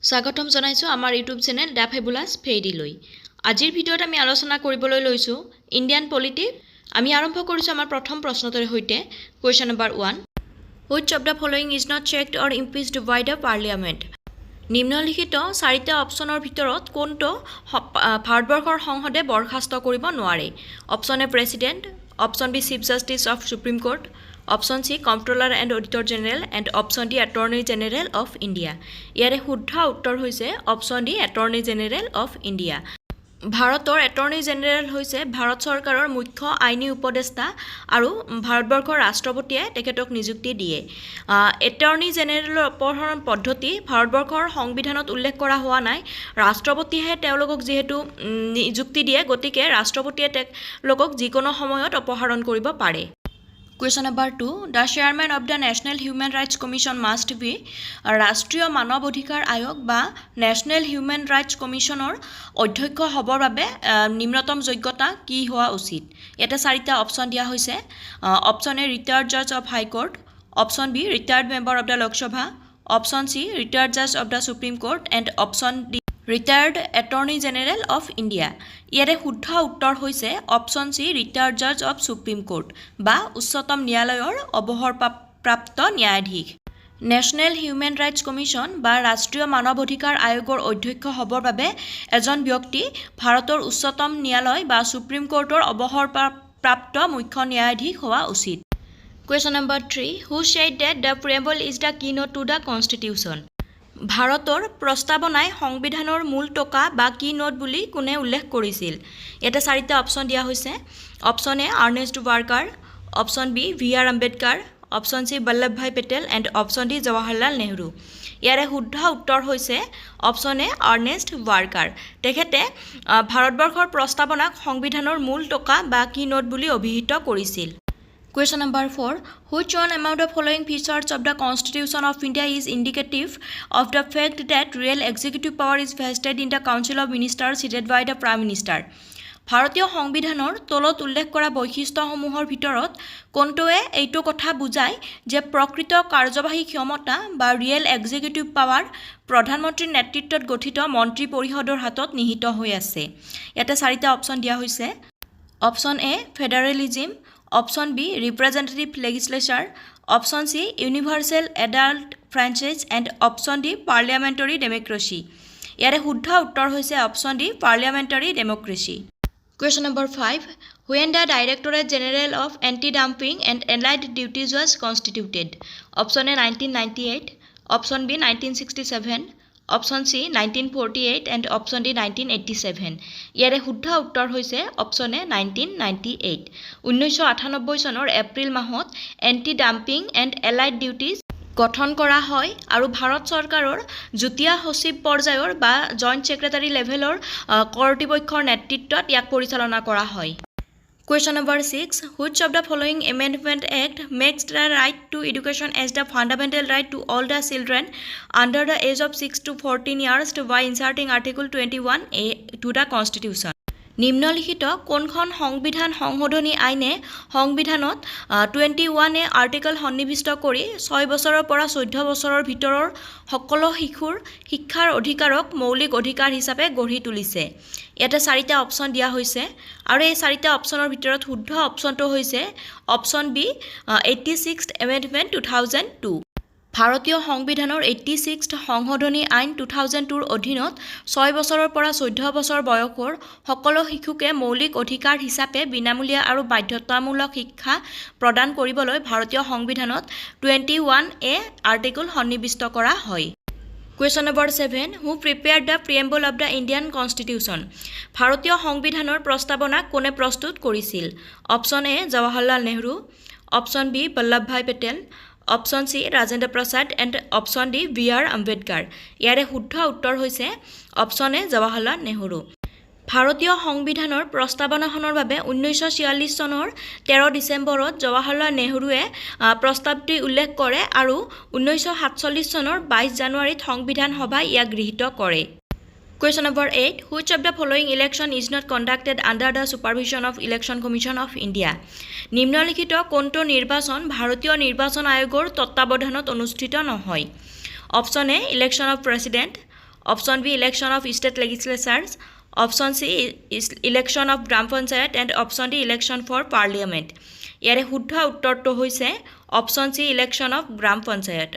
স্বাগতম জনাইছো আমাৰ ইউটিউব চেনেল দ্য ফেবুলাছ ফেইডিলৈ। আজিৰ ভিডিঅ'ত আমি আলোচনা কৰিবলৈ লৈছো ইণ্ডিয়ান পলিটি। আমি আৰম্ভ কৰিছো আমাৰ প্ৰথম প্ৰশ্নটোৰ সৈতে। Question number 1, which of the following is not checked or impeached by the parliament? নিম্নলিখিত চাৰিটা অপচনৰ ভিতৰত কোনটো ভাৰতবৰ্ষৰ সংসদে বৰখাস্ত কৰিব নোৱাৰে? Option A president, option B chief justice of supreme court, option C comptroller and auditor general and option D attorney general of India. ইয়াৰে শুদ্ধ উত্তৰ হৈছে option D attorney general of India. ভাৰতৰ এটৰ্নি জেনেৰেল হৈছে ভাৰত চৰকাৰৰ মুখ্য আইনী উপদেষ্টা আৰু ভাৰতবৰ্ষৰ ৰাষ্ট্ৰপতিয়ে তেখেতক নিযুক্তি দিয়ে। এটৰ্নি জেনেৰেলৰ অপসাৰণ পদ্ধতি ভাৰতবৰ্ষৰ সংবিধানত উল্লেখ কৰা হোৱা নাই। ৰাষ্ট্ৰপতিয়ে তেওঁলোকক যিহেতু নিযুক্তি দিয়ে, গতিকে ৰাষ্ট্ৰপতিয়ে তেওঁলোকক যিকোনো সময়ত অপসাৰণ কৰিব পাৰে। Question number 2, the chairman of the National Human Rights Commission must be ৰাষ্ট্ৰীয় মানৱ অধিকাৰ আয়োগ বা নেশ্যনেল হিউমেন ৰাইটছ কমিশ্যনৰ অধ্যক্ষ হ'বৰ বাবে নিম্নতম যোগ্যতা কি হোৱা উচিত? ইয়াতে চাৰিটা অপচন দিয়া হৈছে। অপচন এ ৰিটায়াৰ্ড জাজ of high court, option B retired member of the Lok Sabha, option C retired জাজ of the supreme court and option D retired attorney general of India. ইয়াৰে শুদ্ধ উত্তৰ হৈছে অপচন চি ৰিটায়াৰ্ড জাজ of supreme court বা উচ্চতম ন্যায়ালয়ৰ অৱসৰপ্ৰাপ্ত ন্যায়াধীশ। নেশ্যনেল হিউমেন ৰাইটছ কমিশ্যন বা ৰাষ্ট্ৰীয় মানৱ অধিকাৰ আয়োগৰ অধ্যক্ষ হ'বৰ বাবে এজন ব্যক্তি ভাৰতৰ উচ্চতম ন্যায়ালয় বা সুপ্ৰিম কোৰ্টৰ অৱসৰপ্ৰাপ্ত মুখ্য ন্যায়াধীশ হোৱা উচিত। Question number 3, who said that the preamble is the keynote to the constitution? ভাৰতৰ প্ৰস্তাৱনাই সংবিধানৰ মূল টকা বা কি নোট বুলি কোনে উল্লেখ কৰিছিল? ইয়াতে চাৰিটা অপচন দিয়া হৈছে। Option A Ernest Walker, option B V R. Ambedkar, option C Vallabhbhai Patel and option D Jawaharlal Nehru. ইয়াৰে শুদ্ধ উত্তৰ হৈছে অপচন এ আৰ্নেষ্ট ৱাৰ্কাৰ। তেখেতে ভাৰতবৰ্ষৰ প্ৰস্তাৱনাক সংবিধানৰ মূল টকা বা কি নোট বুলি অভিহিত কৰিছিল। Question number 4, which one among the following features of the Constitution of India is indicative of the fact that real executive power is vested in the Council of Ministers headed by the Prime Minister? ভাৰতীয় সংবিধানৰ তলত উল্লেখ কৰা বৈশিষ্ট্যসমূহৰ ভিতৰত কোনটোৱে এইটো কথা বুজায় যে প্ৰকৃত কাৰ্যবাহী ক্ষমতা বা ৰিয়েল এক্সিকিউটিভ পাৱাৰ প্ৰধানমন্ত্ৰীৰ নেতৃত্বত গঠিত মন্ত্ৰী পৰিষদৰ হাতত নিহিত হৈ আছে? ইয়াতে চাৰিটা অপচন দিয়া হৈছে। Option A federalism, option B representative legislature, option C universal adult franchise and option D parliamentary democracy. ইয়াৰে শুদ্ধ উত্তৰ হৈছে option D parliamentary democracy. Question number 5, when the Directorate General of Anti-Dumping and Allied Duties was constituted? Option A 1998, option B 1967, option C 1948 and option D 1987. ইয়াৰে শুদ্ধ উত্তৰ হৈছে option এ 1998। 1998 চনৰ এপ্ৰিল মাহত anti dumping and allied duties গঠন কৰা হয় আৰু ভাৰত চৰকাৰৰ যুটীয়া সচিব পৰ্যায়ৰ বা জইণ্ট ছেক্ৰেটাৰী লেভেলৰ কৰ্তৃপক্ষৰ নেতৃত্বত ইয়াক পৰিচালনা কৰা হয়। Question number 6, which of the following Amendment Act makes the right to education as the fundamental right to all the children under the age of 6 to 14 years by inserting Article 21A to the Constitution? নিম্নলিখিত কোনখন সংবিধান সংশোধনী আইনে সংবিধানত 21A article সন্নিৱিষ্ট কৰি 6 বছৰৰ পৰা 14 বছৰৰ ভিতৰৰ সকলো শিশুৰ শিক্ষাৰ অধিকাৰক মৌলিক অধিকাৰ হিচাপে গঢ়ি তুলিছে? ইয়াতে চাৰিটা অপচন দিয়া হৈছে আৰু এই চাৰিটা অপচনৰ ভিতৰত শুদ্ধ অপচনটো হৈছে অপচন বি 86th Amendment 2002। ভাৰতীয় সংবিধানৰ 86th সংশোধনী আইন 2002ৰ অধীনত 6 বছৰৰ পৰা 14 বছৰ বয়সৰ সকলো শিশুকে মৌলিক অধিকাৰ হিচাপে বিনামূলীয়া আৰু বাধ্যতামূলক শিক্ষা প্ৰদান কৰিবলৈ ভাৰতীয় সংবিধানত 21A আৰ্টিকল সন্নিৱিষ্ট কৰা হয়। Question number 7, who prepared the preamble of the Indian Constitution? ভাৰতীয় সংবিধানৰ প্ৰস্তাৱনাক কোনে প্ৰস্তুত কৰিছিল? Option A Jawaharlal Nehru, option B Vallabhbhai Patel, option C Rajendra Prasad and option D V R. Ambedkar. ইয়াৰে শুদ্ধ উত্তৰ হৈছে অপচন এ জৱাহৰলাল নেহৰু। ভাৰতীয় সংবিধানৰ প্ৰস্তাৱনাখনৰ বাবে 1946 চনৰ 13 ডিচেম্বৰত জৱাহৰলাল নেহৰুৱে প্ৰস্তাৱটি উল্লেখ কৰে আৰু 1947 চনৰ 22 জানুৱাৰীত সংবিধান সভাই ইয়াক গৃহীত কৰে। Question number 8, which of the following election is not conducted under the supervision of Election Commission of India? নিম্নলিখিত কোনটো নিৰ্বাচন ভাৰতীয় নিৰ্বাচন আয়োগৰ তত্ত্বাৱধানত অনুষ্ঠিত নহয়? Option A election of president, option B election of state legislatures, option C election of gram panchayat and option D election for Parliament. ইয়াৰে শুদ্ধ উত্তৰটো হৈছে option C election of gram panchayat.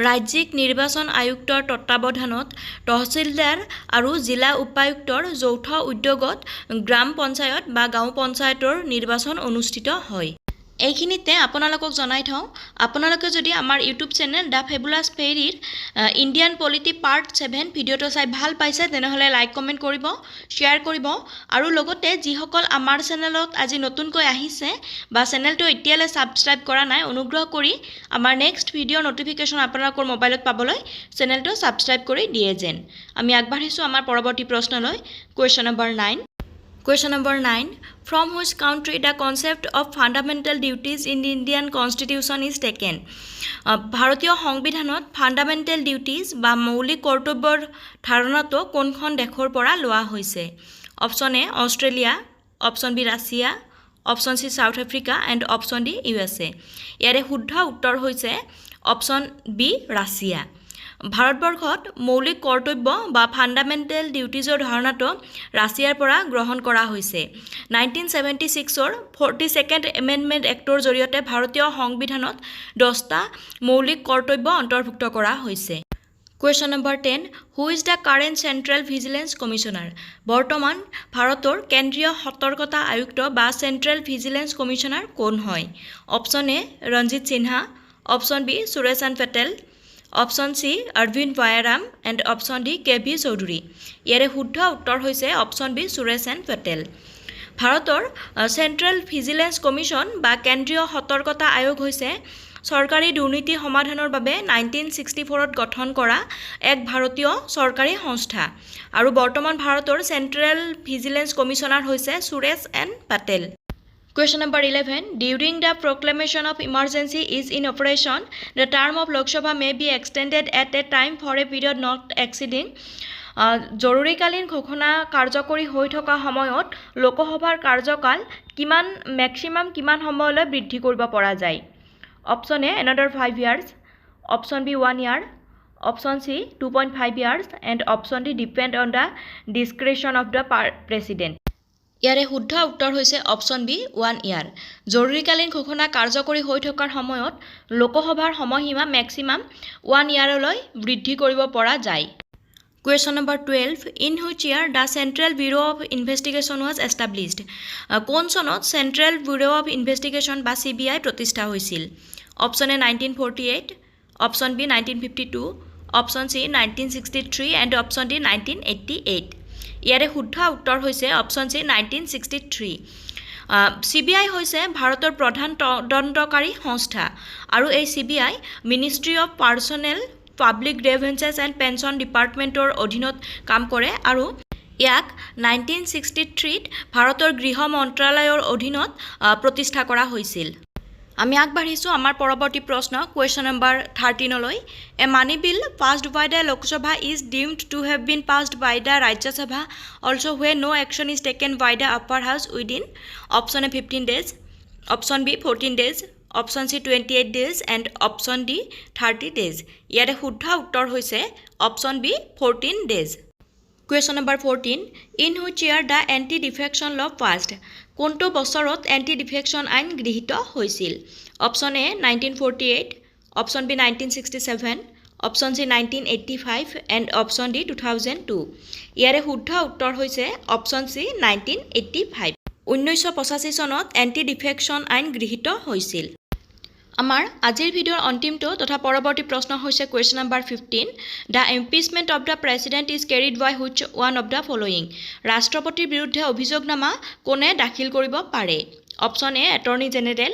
ৰাজ্যিক নিৰ্বাচন আয়ুক্তৰ তত্বাৱধানত তহচিলদাৰ আৰু জিলা উপায়ুক্তৰ যৌথ উদ্যোগত গ্ৰাম পঞ্চায়ত বা গাঁও পঞ্চায়তৰ নিৰ্বাচন অনুষ্ঠিত হয়। এইখিনিতে আপোনালোকক জনাই থওঁ, আপোনালোকে যদি আমাৰ ইউটিউব চেনেল দ্য ফেবুলাছ ফেইৰীৰ ইণ্ডিয়ান পলিটি পাৰ্ট 7 ভিডিঅ'টো চাই ভাল পাইছে তেনেহ'লে লাইক কমেণ্ট কৰিব, শ্বেয়াৰ কৰিব আৰু লগতে যিসকল আমাৰ চেনেলত আজি নতুনকৈ আহিছে বা চেনেলটো এতিয়ালৈ ছাবস্ক্ৰাইব কৰা নাই, অনুগ্ৰহ কৰি আমাৰ নেক্সট ভিডিঅ'ৰ নটিফিকেশ্যন আপোনালোকৰ মোবাইলত পাবলৈ চেনেলটো ছাবস্ক্ৰাইব কৰি দিয়ে যেন। আমি আগবাঢ়িছোঁ আমাৰ পৰৱৰ্তী প্ৰশ্নলৈ। Question number 9। Question number 9. From which country the concept of fundamental duties in the Indian Constitution is taken? ভাৰতীয় সংবিধানত ফাণ্ডামেণ্টেল ডিউটিজ বা মৌলিক কৰ্তব্যৰ ধাৰণাটো কোনখন দেশৰ পৰা লোৱা হৈছে? Option A Australia, option B Russia, option C South Africa and option D USA। ইয়াৰে শুদ্ধ উত্তৰ হৈছে অপশ্যন বি ৰাছিয়া। ভাৰতবৰ্ষত মৌলিক কৰ্তব্য বা ফাণ্ডামেণ্টেল ডিউটিজৰ ধাৰণাটো ৰাছিয়াৰ পৰা গ্ৰহণ কৰা হৈছে। 1976ৰ 42nd এমেণ্ডমেণ্ট এক্টৰ জৰিয়তে ভাৰতীয় সংবিধানত 10টা মৌলিক কৰ্তব্য অন্তৰ্ভুক্ত কৰা হৈছে। Question number 10. Who is the current central vigilance commissioner? বৰ্তমান ভাৰতৰ কেন্দ্ৰীয় সতৰ্কতা আয়ুক্ত বা চেণ্ট্ৰেল ভিজিলেন্স কমিশ্যনাৰ কোন হয়? Option A Ranjit Sinha, option B Suresh Patel, option C Arvind Bhayaram and option D KV Chaudhary. ইয়াৰে শুদ্ধ উত্তৰ হৈছে অপশ্যন বি সুৰেশ পেটেল। ভাৰতৰ চেণ্ট্ৰেল ভিজিলেন্স কমিশ্যন বা কেন্দ্ৰীয় সতৰ্কতা আয়োগ হৈছে চৰকাৰী দুৰ্নীতি সমাধানৰ বাবে 1964ত গঠন কৰা এক ভাৰতীয় চৰকাৰী সংস্থা আৰু বৰ্তমান ভাৰতৰ চেণ্ট্ৰেল ভিজিলেন্স কমিশ্যনাৰ হৈছে Suresh Patel. Question number 11. During the proclamation of emergency is in operation, the term of Lok Sabha may be extended at a time for a period not exceeding. জৰুৰীকালীন ঘোষণা কাৰ্যকৰী হৈ থকা সময়ত লোকসভাৰ কাৰ্যকাল কিমান মেক্সিমাম কিমান সময়লৈ বৃদ্ধি কৰিব পৰা যায়? Option A another 5 years, option B 1 year, option C 2.5 years and option D depend on the discretion of the president. ইয়াৰে শুদ্ধ উত্তৰ হৈছে অপশ্যন বি 1 year। জৰুৰীকালীন ঘোষণা কাৰ্যকৰী হৈ থকাৰ সময়ত লোকসভাৰ সময়সীমা মেক্সিমাম 1 yearলৈ বৃদ্ধি কৰিব পৰা যায়। Question number 12. In which year the Central Bureau of Investigation was established? কোন চনত Central Bureau of Investigation বা CBI প্ৰতিষ্ঠা হৈছিল? Option A 1948, option B 1952, option C 1963 and option D 1988। ইয়াৰে শুদ্ধ উত্তৰ হৈছে অপশ্যন চি 1963। CBI হৈছে ভাৰতৰ প্ৰধান তদন্তকাৰী সংস্থা আৰু এই CBI ministry of personnel public grievances and pension ডিপাৰ্টমেণ্টৰ অধীনত কাম কৰে আৰু ইয়াক 1963ত ভাৰতৰ গৃহ মন্ত্ৰালয়ৰ অধীনত প্ৰতিষ্ঠা কৰা হৈছিল। আমি আগবাঢ়িছোঁ আমাৰ পৰৱৰ্তী প্ৰশ্ন কুৱেশ্যন নম্বৰ 13লৈ। A money bill passed by the Lok Sabha is deemed to have been passed by the Rajya Sabha also where no action is taken by the upper house within option A 15 days, option B 14 days, option C 28 days and option D 30 days। ইয়াৰে শুদ্ধ উত্তৰ হৈছে option B 14 days। Question number 14. In which year the anti-defection law passed? কোনটো বছৰত anti-defection আইন গৃহীত হৈছিল? Option A 1948, option B 1967, option C 1985 and option D 2002। ইয়াৰে শুদ্ধ উত্তৰ হৈছে অপশ্যন চি 1985। 1985 চনত anti-defection আইন গৃহীত হৈছিল। আমাৰ আজিৰ ভিডিঅ'ৰ অন্তিমটো তথা পৰৱৰ্তী প্ৰশ্ন হৈছে question number 15. The impeachment of the president is carried by which one of the following? ৰাষ্ট্ৰপতিৰ বিৰুদ্ধে অভিযোগনামা কোনে দাখিল কৰিব পাৰে? Option A attorney general,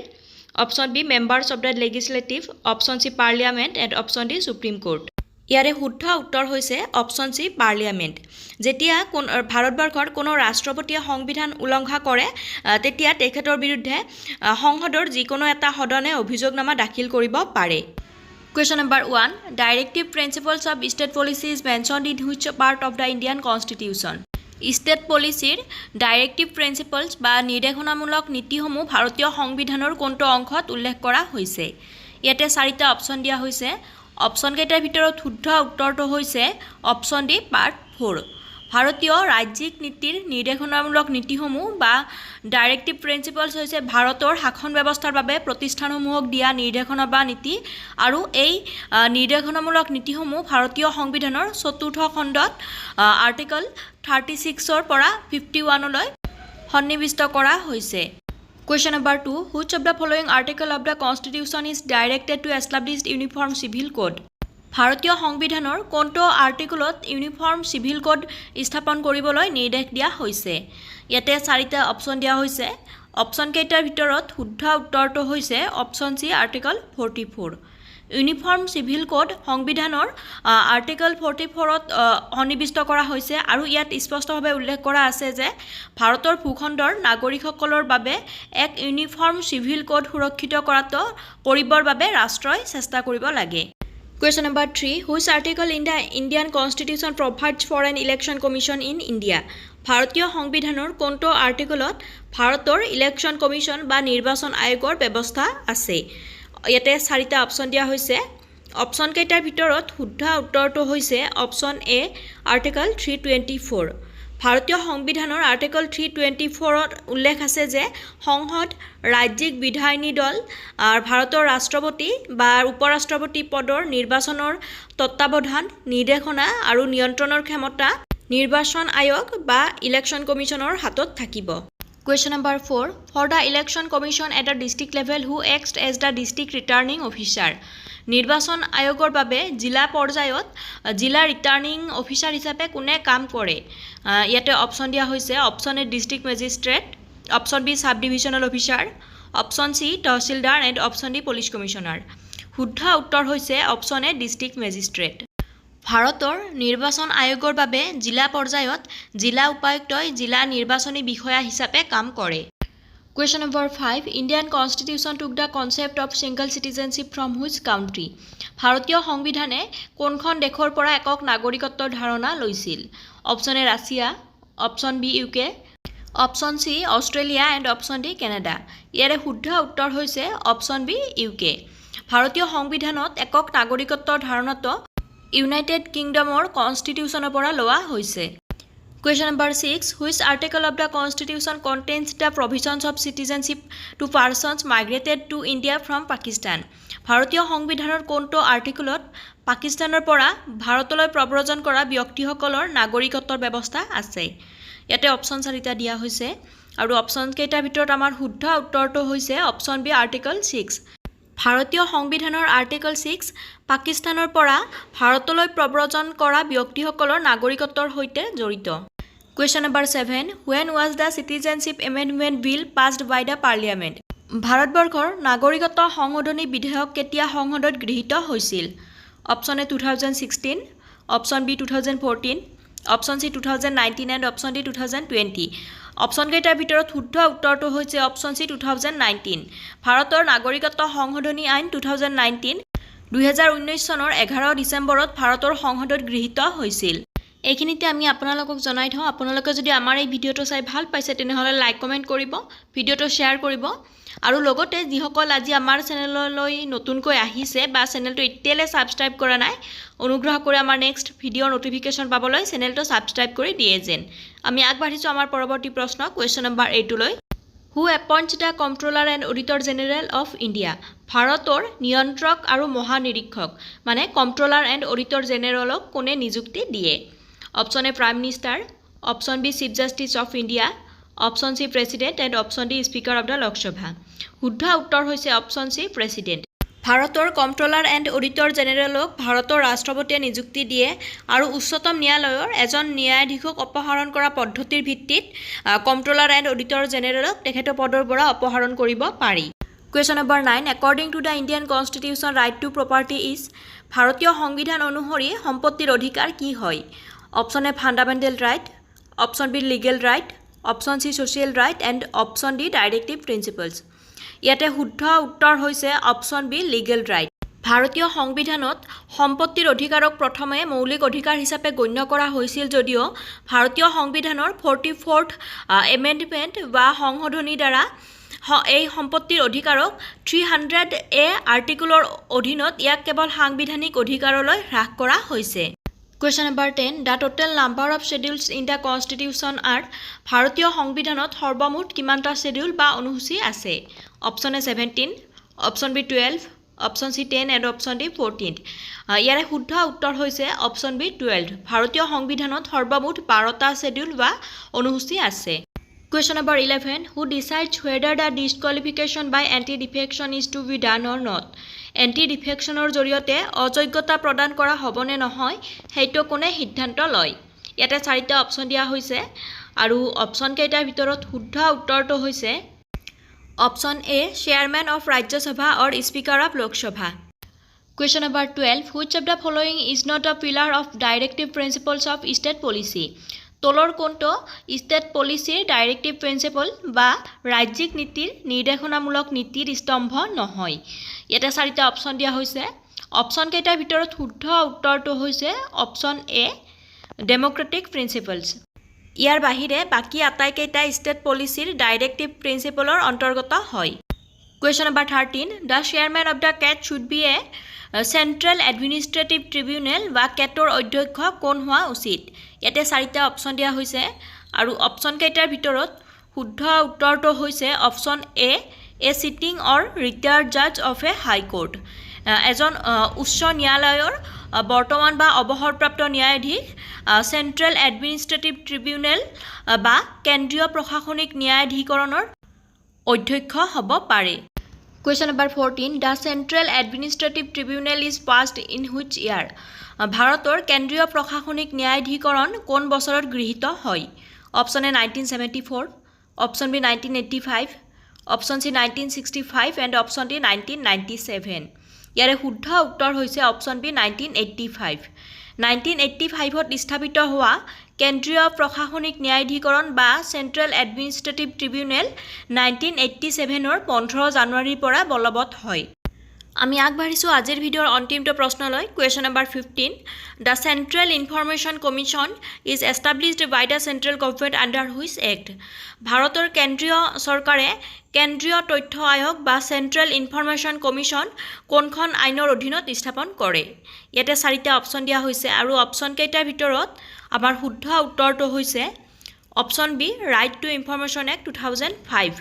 option B members of the legislative, option C Parliament and option D Supreme Court. ইয়াৰে শুদ্ধ উত্তৰ হৈছে অপশ্যন চি পাৰ্লিয়ামেণ্ট। যেতিয়া ভাৰতবৰ্ষৰ কোনো ৰাষ্ট্ৰপতিয়ে সংবিধান উলংঘা কৰে তেতিয়া তেখেতৰ বিৰুদ্ধে সংসদৰ যিকোনো এটা সদনে অভিযোগনামা দাখিল কৰিব পাৰে। Question number 1. Directive principles of state policy is mentioned in which part of the Indian constitution? State পলিচিৰ ডাইৰেক্টিভ প্ৰিন্সিপলছ বা নিৰ্দেশনামূলক নীতিসমূহ ভাৰতীয় সংবিধানৰ কোনটো অংশত উল্লেখ কৰা হৈছে? ইয়াতে 4টা অপশ্যন দিয়া হৈছে। অপশ্যন কেইটাৰ ভিতৰত শুদ্ধ উত্তৰটো হৈছে অপশ্যন ডি পাৰ্ট 4 ভাৰতীয় ৰাজ্যিক নীতিৰ নিৰ্দেশনামূলক নীতিসমূহ বা ডাইৰেক্টিভ প্ৰিন্সিপলছ হৈছে ভাৰতৰ শাসন ব্যৱস্থাৰ বাবে প্ৰতিষ্ঠানসমূহক দিয়া নিৰ্দেশনা বা নীতি আৰু এই নিৰ্দেশনামূলক নীতিসমূহ ভাৰতীয় সংবিধানৰ ৪ৰ্থ খণ্ডত আৰ্টিকল 36 পৰা 51 লৈ সন্নিৱিষ্ট কৰা হৈছে Question number 2 Which of the following article of the Constitution is directed to establish uniform civil code ভাৰতীয় সংবিধানৰ কোনটো আৰ্টিকলত ইউনিফৰ্ম সিভিল কোড স্থাপন কৰিবলৈ নিৰ্দেশ দিয়া হৈছে ইয়াতে চাৰিটা অপচন দিয়া হৈছে অপচন কেইটাৰ ভিতৰত শুদ্ধ উত্তৰটো হৈছে option C article 44 uniform civil code সংবিধানৰ আৰ্টিকল 44ত সন্নিৱিষ্ট কৰা হৈছে আৰু ইয়াত স্পষ্টভাৱে উল্লেখ কৰা আছে যে ভাৰতৰ ভূখণ্ডৰ নাগৰিকসকলৰ বাবে এক ইউনিফৰ্ম সিভিল কোড সুৰক্ষিত কৰিবৰ বাবে ৰাষ্ট্ৰই চেষ্টা কৰিব লাগে Question number 3 Which article in the Indian Constitution provides for an election commission in India ভাৰতীয় সংবিধানৰ কোনটো আৰ্টিকলত ভাৰতৰ ইলেকশ্যন কমিশ্যন বা নিৰ্বাচন আয়োগৰ ব্যৱস্থা আছে ইয়াতে চাৰিটা অপচন দিয়া হৈছে অপচন কেইটাৰ ভিতৰত শুদ্ধ উত্তৰটো হৈছে অপচন এ আৰ্টিকল 324 ভাৰতীয় সংবিধানৰ আৰ্টিকল 324ত উল্লেখ আছে যে সংসদ ৰাজ্যিক বিধায়িনী দল আৰু ভাৰতৰ ৰাষ্ট্ৰপতি বা উপৰাষ্ট্ৰপতি পদৰ নিৰ্বাচনৰ তত্ত্বাৱধান নিৰ্দেশনা আৰু নিয়ন্ত্ৰণৰ ক্ষমতা নিৰ্বাচন আয়োগ বা ইলেকশ্যন কমিশ্যনৰ হাতত থাকিব Question number 4 For the election commission at the district level who acts as the district returning officer নিৰ্বাচন আয়োগৰ বাবে জিলা পৰ্যায়ত জিলা ৰিটাৰ্নিং অফিচাৰ হিচাপে কোনে কাম কৰে ইয়াতে অপচন দিয়া হৈছে option A district magistrate option B sub divisional officer option C tehsildar and option D police commissioner শুদ্ধ উত্তৰ হৈছে অপচন এ ডিস্ট্ৰিক্ট মেজিষ্ট্ৰেট ভাৰতৰ নিৰ্বাচন আয়োগৰ বাবে জিলা পৰ্যায়ত জিলা উপায়ুক্তই জিলা নিৰ্বাচনী বিষয়া হিচাপে কাম কৰে Question number 5 Indian Constitution took the concept of single citizenship from which country ভাৰতীয় সংবিধানে কোনখন দেশৰ পৰা একক নাগৰিকত্বৰ ধাৰণা লৈছিল option A Russia option B UK option C Australia and option D Canada ইয়াৰে শুদ্ধ উত্তৰ হৈছে অপচন বি ইউকে ভাৰতীয় সংবিধানত একক নাগৰিকত্বৰ ধাৰণাটো ইউনাইটেড কিংডমৰ কনষ্টিটিউচনৰ পৰা লোৱা হৈছে Question number 6 Which article of the Constitution contains the provisions of citizenship to persons migrated to India from Pakistan ভাৰতীয় সংবিধানৰ কোনটো আৰ্টিকলত পাকিস্তানৰ পৰা ভাৰতলৈ প্ৰব্ৰজন কৰা ব্যক্তিসকলৰ নাগৰিকত্বৰ ব্যৱস্থা আছে ইয়াতে অপচন চাৰিটা দিয়া হৈছে আৰু অপচন কেইটাৰ ভিতৰত আমাৰ শুদ্ধ উত্তৰটো হৈছে অপচন বি আৰ্টিকল 6 ভাৰতীয় সংবিধানৰ আৰ্টিকল 6 পাকিস্তানৰ পৰা ভাৰতলৈ প্ৰব্ৰজন কৰা ব্যক্তিসকলৰ নাগৰিকত্বৰ সৈতে জড়িত Question number 7 When was the Citizenship Amendment Bill passed by the Parliament ভাৰতবৰ্ষৰ নাগৰিকত্ব সংশোধনী বিধেয়ক কেতিয়া সংসদত গৃহীত হৈছিল option A 2016 option B 2014 option C 2019 and option D 2020 option কেইটাৰ ভিতৰত শুদ্ধ উত্তৰটো হৈছে অপচন সি 2019 ভাৰতৰ নাগৰিকত্ব সংশোধনী আইন 2019 2019 চনৰ 11 ডিচেম্বৰত ভাৰতৰ সংসদত গৃহীত হৈছিল এইখিনিতে আমি আপোনালোকক জনাই থওঁ আপোনালোকে যদি আমাৰ এই ভিডিঅটো চাই ভাল পাইছে তেনেহলে লাইক কমেন্ট কৰিব ভিডিঅটো শেয়াৰ কৰিব আৰু লগতে যিসকল আজি আমাৰ চেনেললৈ নতুনকৈ আহিছে বা চেনেলটো এতিয়ালৈ সাবস্ক্ৰাইব কৰা নাই অনুগ্ৰহ কৰি আমাৰ নেক্সট ভিডিঅ নটিফিকেশন পাবলৈ চেনেলটো সাবস্ক্ৰাইব কৰি দিয়ে যেন আমি আগবাঢ়িছো আমাৰ পৰৱৰ্তী প্ৰশ্ন কোৱেশ্চন নম্বৰ 8 লৈ Who appoints the Comptroller and Auditor General of India ভাৰতৰ নিয়ন্ত্ৰক আৰু মহানিৰীক্ষক মানে Comptroller and Auditor Generalক কোনে নিযুক্তি দিয়ে option A prime minister option B chief justice of India option C president and option D speaker of the Lok Sabha শুদ্ধ উত্তৰ হৈছে অপচন সি প্ৰেসিডেন্ট ভাৰতৰ কন্ট্ৰোলাৰ এণ্ড অডিটৰ জেনেৰেলক ভাৰতৰ ৰাষ্ট্ৰপতিয়ে নিযুক্তি দিয়ে আৰু উচ্চতম ন্যায়ালয়ৰ এজন ন্যায়াধীশক অপসাৰণ কৰা পদ্ধতিৰ ভিত্তিত কন্ট্ৰোলাৰ এণ্ড অডিটৰ জেনেৰেলক তেখেতৰ পদৰ পৰা অপসাৰণ কৰিব পাৰি Question number 9 According to the Indian Constitution right to property is ভাৰতীয় সংবিধান অনুসৰি সম্পত্তিৰ অধিকাৰ কি হয় option A fundamental right option B legal right option C social right and option D directive principles ইয়াতে শুদ্ধ উত্তৰ হৈছে অপচন বি লিগেল ৰাইট ভাৰতীয় সংবিধানত সম্পত্তিৰ অধিকাৰক প্ৰথমে মৌলিক অধিকাৰ হিচাপে গণ্য কৰা হৈছিল যদিও ভাৰতীয় সংবিধানৰ 44th এমেণ্ডমেণ্ট বা সংশোধনীৰ দ্বাৰা এই সম্পত্তিৰ অধিকাৰক 300A আৰ্টিকুলৰ অধীনত ইয়াক কেৱল সাংবিধানিক অধিকাৰলৈ হ্ৰাস কৰা হৈছে। Question number 10. The total number of schedules in the Constitution are ভাৰতীয় সংবিধানত সৰ্বমুঠ কিমানটা schedule বা অনুসূচী আছে? Option A 17, Option B 12, Option C 10 and Option D 14. ইয়াৰে শুদ্ধ উত্তৰ হৈছে Option B 12. ভাৰতীয় সংবিধানত সৰ্বমুঠ 12টা schedule বা অনুসূচী আছে। Question number 11. Who decides whether the disqualification by anti-defection is to be done or not? Anti-defectionৰ জৰিয়তে অযোগ্যতা প্ৰদান কৰা হ'বনে নহয় সেইটো কোনে সিদ্ধান্ত লয়? ইয়াতে 4টা অপচন দিয়া হৈছে আৰু অপচন কেইটাৰ ভিতৰত শুদ্ধ উত্তৰটো হৈছে option A, Chairman of Rajya Sabha or Speaker of Lok Sabha. Question number 12. Which of the following is not a pillar of directive principles of state policy? তলৰ কোনটো ষ্টেট পলিচিৰ ডাইৰেক্টিভ প্ৰিন্সিপল বা ৰাজ্যিক নীতিৰ নিৰ্দেশনামূলক নীতিৰ স্তম্ভ নহয়? ইয়াতে 4টা অপচন দিয়া হৈছে। অপচন কেইটাৰ ভিতৰত শুদ্ধ উত্তৰটো হৈছে অপচন A, ডেমক্ৰেটিক প্ৰিন্সিপলছ। ইয়াৰ বাহিৰে বাকি আটাইকেইটা ষ্টেট পলিচিৰ ডাইৰেক্টিভ প্ৰিন্সিপলৰ অন্তৰ্গত হয়। Question number 13. The chairman of the CAT should be a Central Administrative Tribunal বা কেটৰ অধ্যক্ষ কোন হোৱা উচিত? ইয়াতে 4টা অপচন দিয়া হৈছে আৰু অপচন কেইটাৰ ভিতৰত শুদ্ধ উত্তৰটো হৈছে option A, a sitting or retired judge of a high court. এজন উচ্চ ন্যায়ালয়ৰ বৰ্তমান বা অৱসৰপ্ৰাপ্ত ন্যায়াধীশ চেন্ট্ৰেল এডমিনিষ্ট্ৰেটিভ ট্ৰিবিউনেল বা কেন্দ্ৰীয় প্ৰশাসনিক ন্যায়াধিকৰণৰ অধ্যক্ষ হ'ব পাৰে। Question number 14. The Central Administrative Tribunal is passed in which year? ভাৰতৰ কেন্দ্ৰীয় প্ৰশাসনিক ন্যায়াধিকৰণ কোন বছৰত গৃহীত হয়? Option A 1974, option B 1985, option C 1965 and option D 1997. ইয়াৰে শুদ্ধ উত্তৰ হৈছে অপচন B 1985. 1985ত স্থাপিত হোৱা কেন্দ্ৰীয় প্ৰশাসনিক ন্যায়াধিকৰণ বা চেন্ট্ৰেল এডমিনিষ্ট্ৰেটিভ ট্ৰিবিউনেল 1987ৰ 15 জানুৱাৰীৰ পৰা বলবৎ হয়। আমি আগবাঢ়িছো আজিৰ ভিডিঅ'ৰ অন্তিমটো প্ৰশ্নলৈ। Question number 15. The Central Information Commission is established by the central government under which act? ভাৰতৰ কেন্দ্ৰীয় চৰকাৰে কেন্দ্ৰীয় তথ্য আয়োগ বা চেন্ট্ৰেল ইনফৰমেশ্যন কমিশ্যন কোনখন আইনৰ অধীনত স্থাপন কৰে? ইয়াতে 4টা অপচন দিয়া হৈছে আৰু অপচন কেইটাৰ ভিতৰত আমাৰ শুদ্ধ উত্তৰটো হৈছে option B, right to information act 2005।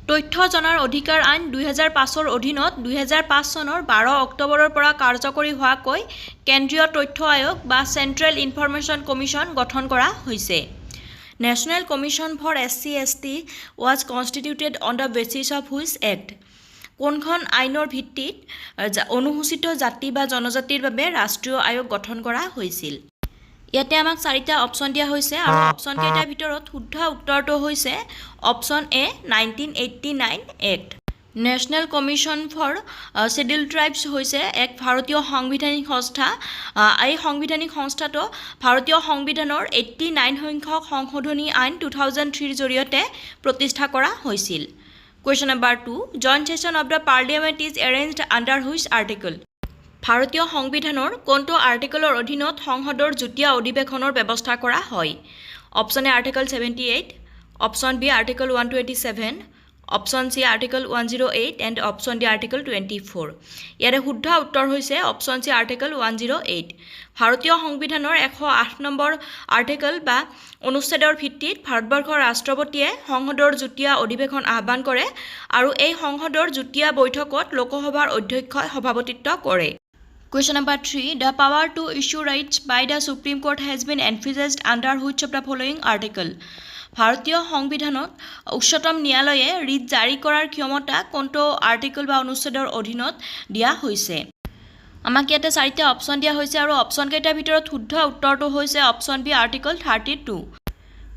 তথ্য জনাৰ অধিকাৰ আইন 2005ৰ অধীনত 2005 চনৰ 12 অক্টোবৰৰ পৰা কাৰ্যকৰী হোৱাকৈ কেন্দ্ৰীয় তথ্য আয়োগ বা চেন্ট্ৰেল ইনফৰমেশ্যন কমিশ্যন গঠন কৰা হৈছে। National Commission for SC/ST was constituted on the basis of which act? কোনখন আইনৰ ভিত্তিত অনুসূচিত জাতি বা জনজাতিৰ বাবে ৰাষ্ট্ৰীয় আয়োগ গঠন কৰা হৈছিল? ইয়াতে আমাক 4টা অপচন দিয়া হৈছে আৰু অপচন কেইটাৰ ভিতৰত শুদ্ধ উত্তৰটো হৈছে option A 1989 act. National commission for scheduled tribes হৈছে এক ভাৰতীয় সাংবিধানিক সংস্থা। এই সাংবিধানিক সংস্থাটো ভাৰতীয় সংবিধানৰ 89 সংখ্যক সংশোধনী আইন 2003ৰ জৰিয়তে প্ৰতিষ্ঠা কৰা হৈছিল। Question number 2. Joint session of the parliament is arranged under which article? ভাৰতীয় সংবিধানৰ কোনটো আৰ্টিকলৰ অধীনত সংসদৰ যুটীয়া অধিৱেশনৰ ব্যৱস্থা কৰা হয়? Option A article 78, option B article 127, option C article 108 and option D article 24. ইয়াৰে শুদ্ধ উত্তৰ হৈছে অপচন C আৰ্টিকল 108. ভাৰতীয় সংবিধানৰ 108 নম্বৰ আৰ্টিকল বা অনুচ্ছেদৰ ভিত্তিত ভাৰতবৰ্ষৰ ৰাষ্ট্ৰপতিয়ে সংসদৰ যুটীয়া অধিৱেশন আহ্বান কৰে আৰু এই সংসদৰ যুটীয়া বৈঠকত লোকসভাৰ অধ্যক্ষই সভাপতিত্ব কৰে। Question number 3. The power to issue writs by the Supreme Court has been emphasized under which of the following article? ভাৰতীয় সংবিধানত উচ্চতম ন্যায়ালয়ে ৰিট জাৰি কৰাৰ ক্ষমতা কোনটো আৰ্টিকল বা অনুচ্ছেদৰ অধীনত দিয়া হৈছে? আমাক ইয়াতে 4টা অপচন দিয়া হৈছে আৰু অপচন কেইটাৰ ভিতৰত শুদ্ধ উত্তৰটো হৈছে অপচন বি আৰ্টিকল 32।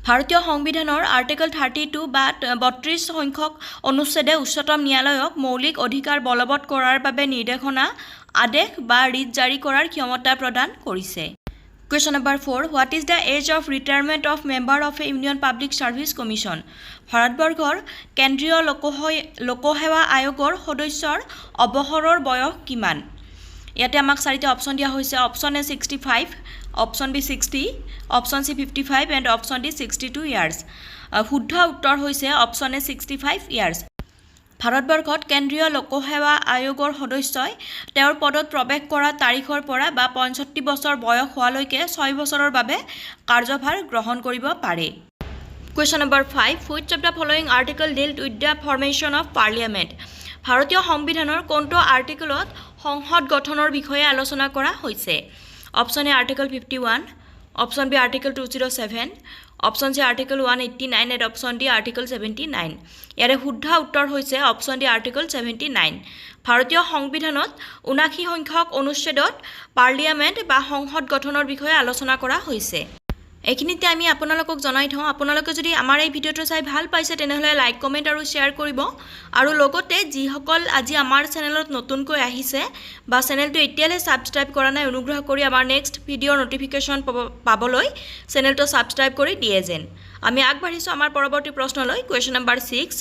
ভাৰতীয় সংবিধানৰ আৰ্টিকল 32 বা 32 সংখ্যক অনুচ্ছেদে উচ্চতম ন্যায়ালয়ক মৌলিক অধিকাৰ বলবৎ কৰাৰ বাবে নিৰ্দেশনা, আদেশ বা ৰিট জাৰি কৰাৰ ক্ষমতা প্ৰদান কৰিছে। Question number 4. What is the age of retirement of member of a Union Public Service Commission? ভাৰতবৰ্ষৰ কেন্দ্ৰীয় লোকসেৱা আয়োগৰ সদস্যৰ অৱসৰৰ বয়স কিমান? ইয়াতে আমাক 4টা অপচন দিয়া হৈছে। Option A 65, option B 60, option C 55 and option D 62 years. শুদ্ধ উত্তৰ হৈছে অপচন A 65 years. ভাৰতবৰ্ষত কেন্দ্ৰীয় লোকসেৱা আয়োগৰ সদস্যই তেওঁৰ পদত প্ৰৱেশ কৰা তাৰিখৰ পৰা বা ৬৫ বছৰ বয়স হোৱালৈকে ৬ বছৰৰ বাবে কাৰ্যভাৰ গ্ৰহণ কৰিব পাৰে। Question number 5. Which of the following article dealt with the formation of parliament? ভাৰতীয় সংবিধানৰ কোনটো আৰ্টিকলত সংসদ গঠনৰ বিষয়ে আলোচনা কৰা হৈছে? Option A article 51, option B article 207, option C article 189 and option D article 79। ইয়াৰে শুদ্ধ উত্তৰ হৈছে অপশ্যন ডি আৰ্টিকল 79। ভাৰতীয় সংবিধানত 79 সংখ্যক অনুচ্ছেদত পাৰ্লিয়ামেণ্ট বা সংসদ গঠনৰ বিষয়ে আলোচনা কৰা হৈছে। এইখিনিতে আমি আপোনালোকক জনাই থওঁ, আপোনালোকে যদি আমাৰ এই ভিডিঅ'টো চাই ভাল পাইছে তেনেহ'লে লাইক কমেণ্ট আৰু শ্বেয়াৰ কৰিব আৰু লগতে যিসকল আজি আমাৰ চেনেলত নতুনকৈ আহিছে বা চেনেলটো এতিয়ালৈ ছাবস্ক্ৰাইব কৰা নাই অনুগ্ৰহ কৰি আমাৰ নেক্সট ভিডিঅ'ৰ নটিফিকেশ্যন পাবলৈ চেনেলটো ছাবস্ক্ৰাইব কৰি দিয়ে যেন। আমি আগবাঢ়িছোঁ আমাৰ পৰৱৰ্তী প্ৰশ্নলৈ। Question number 6.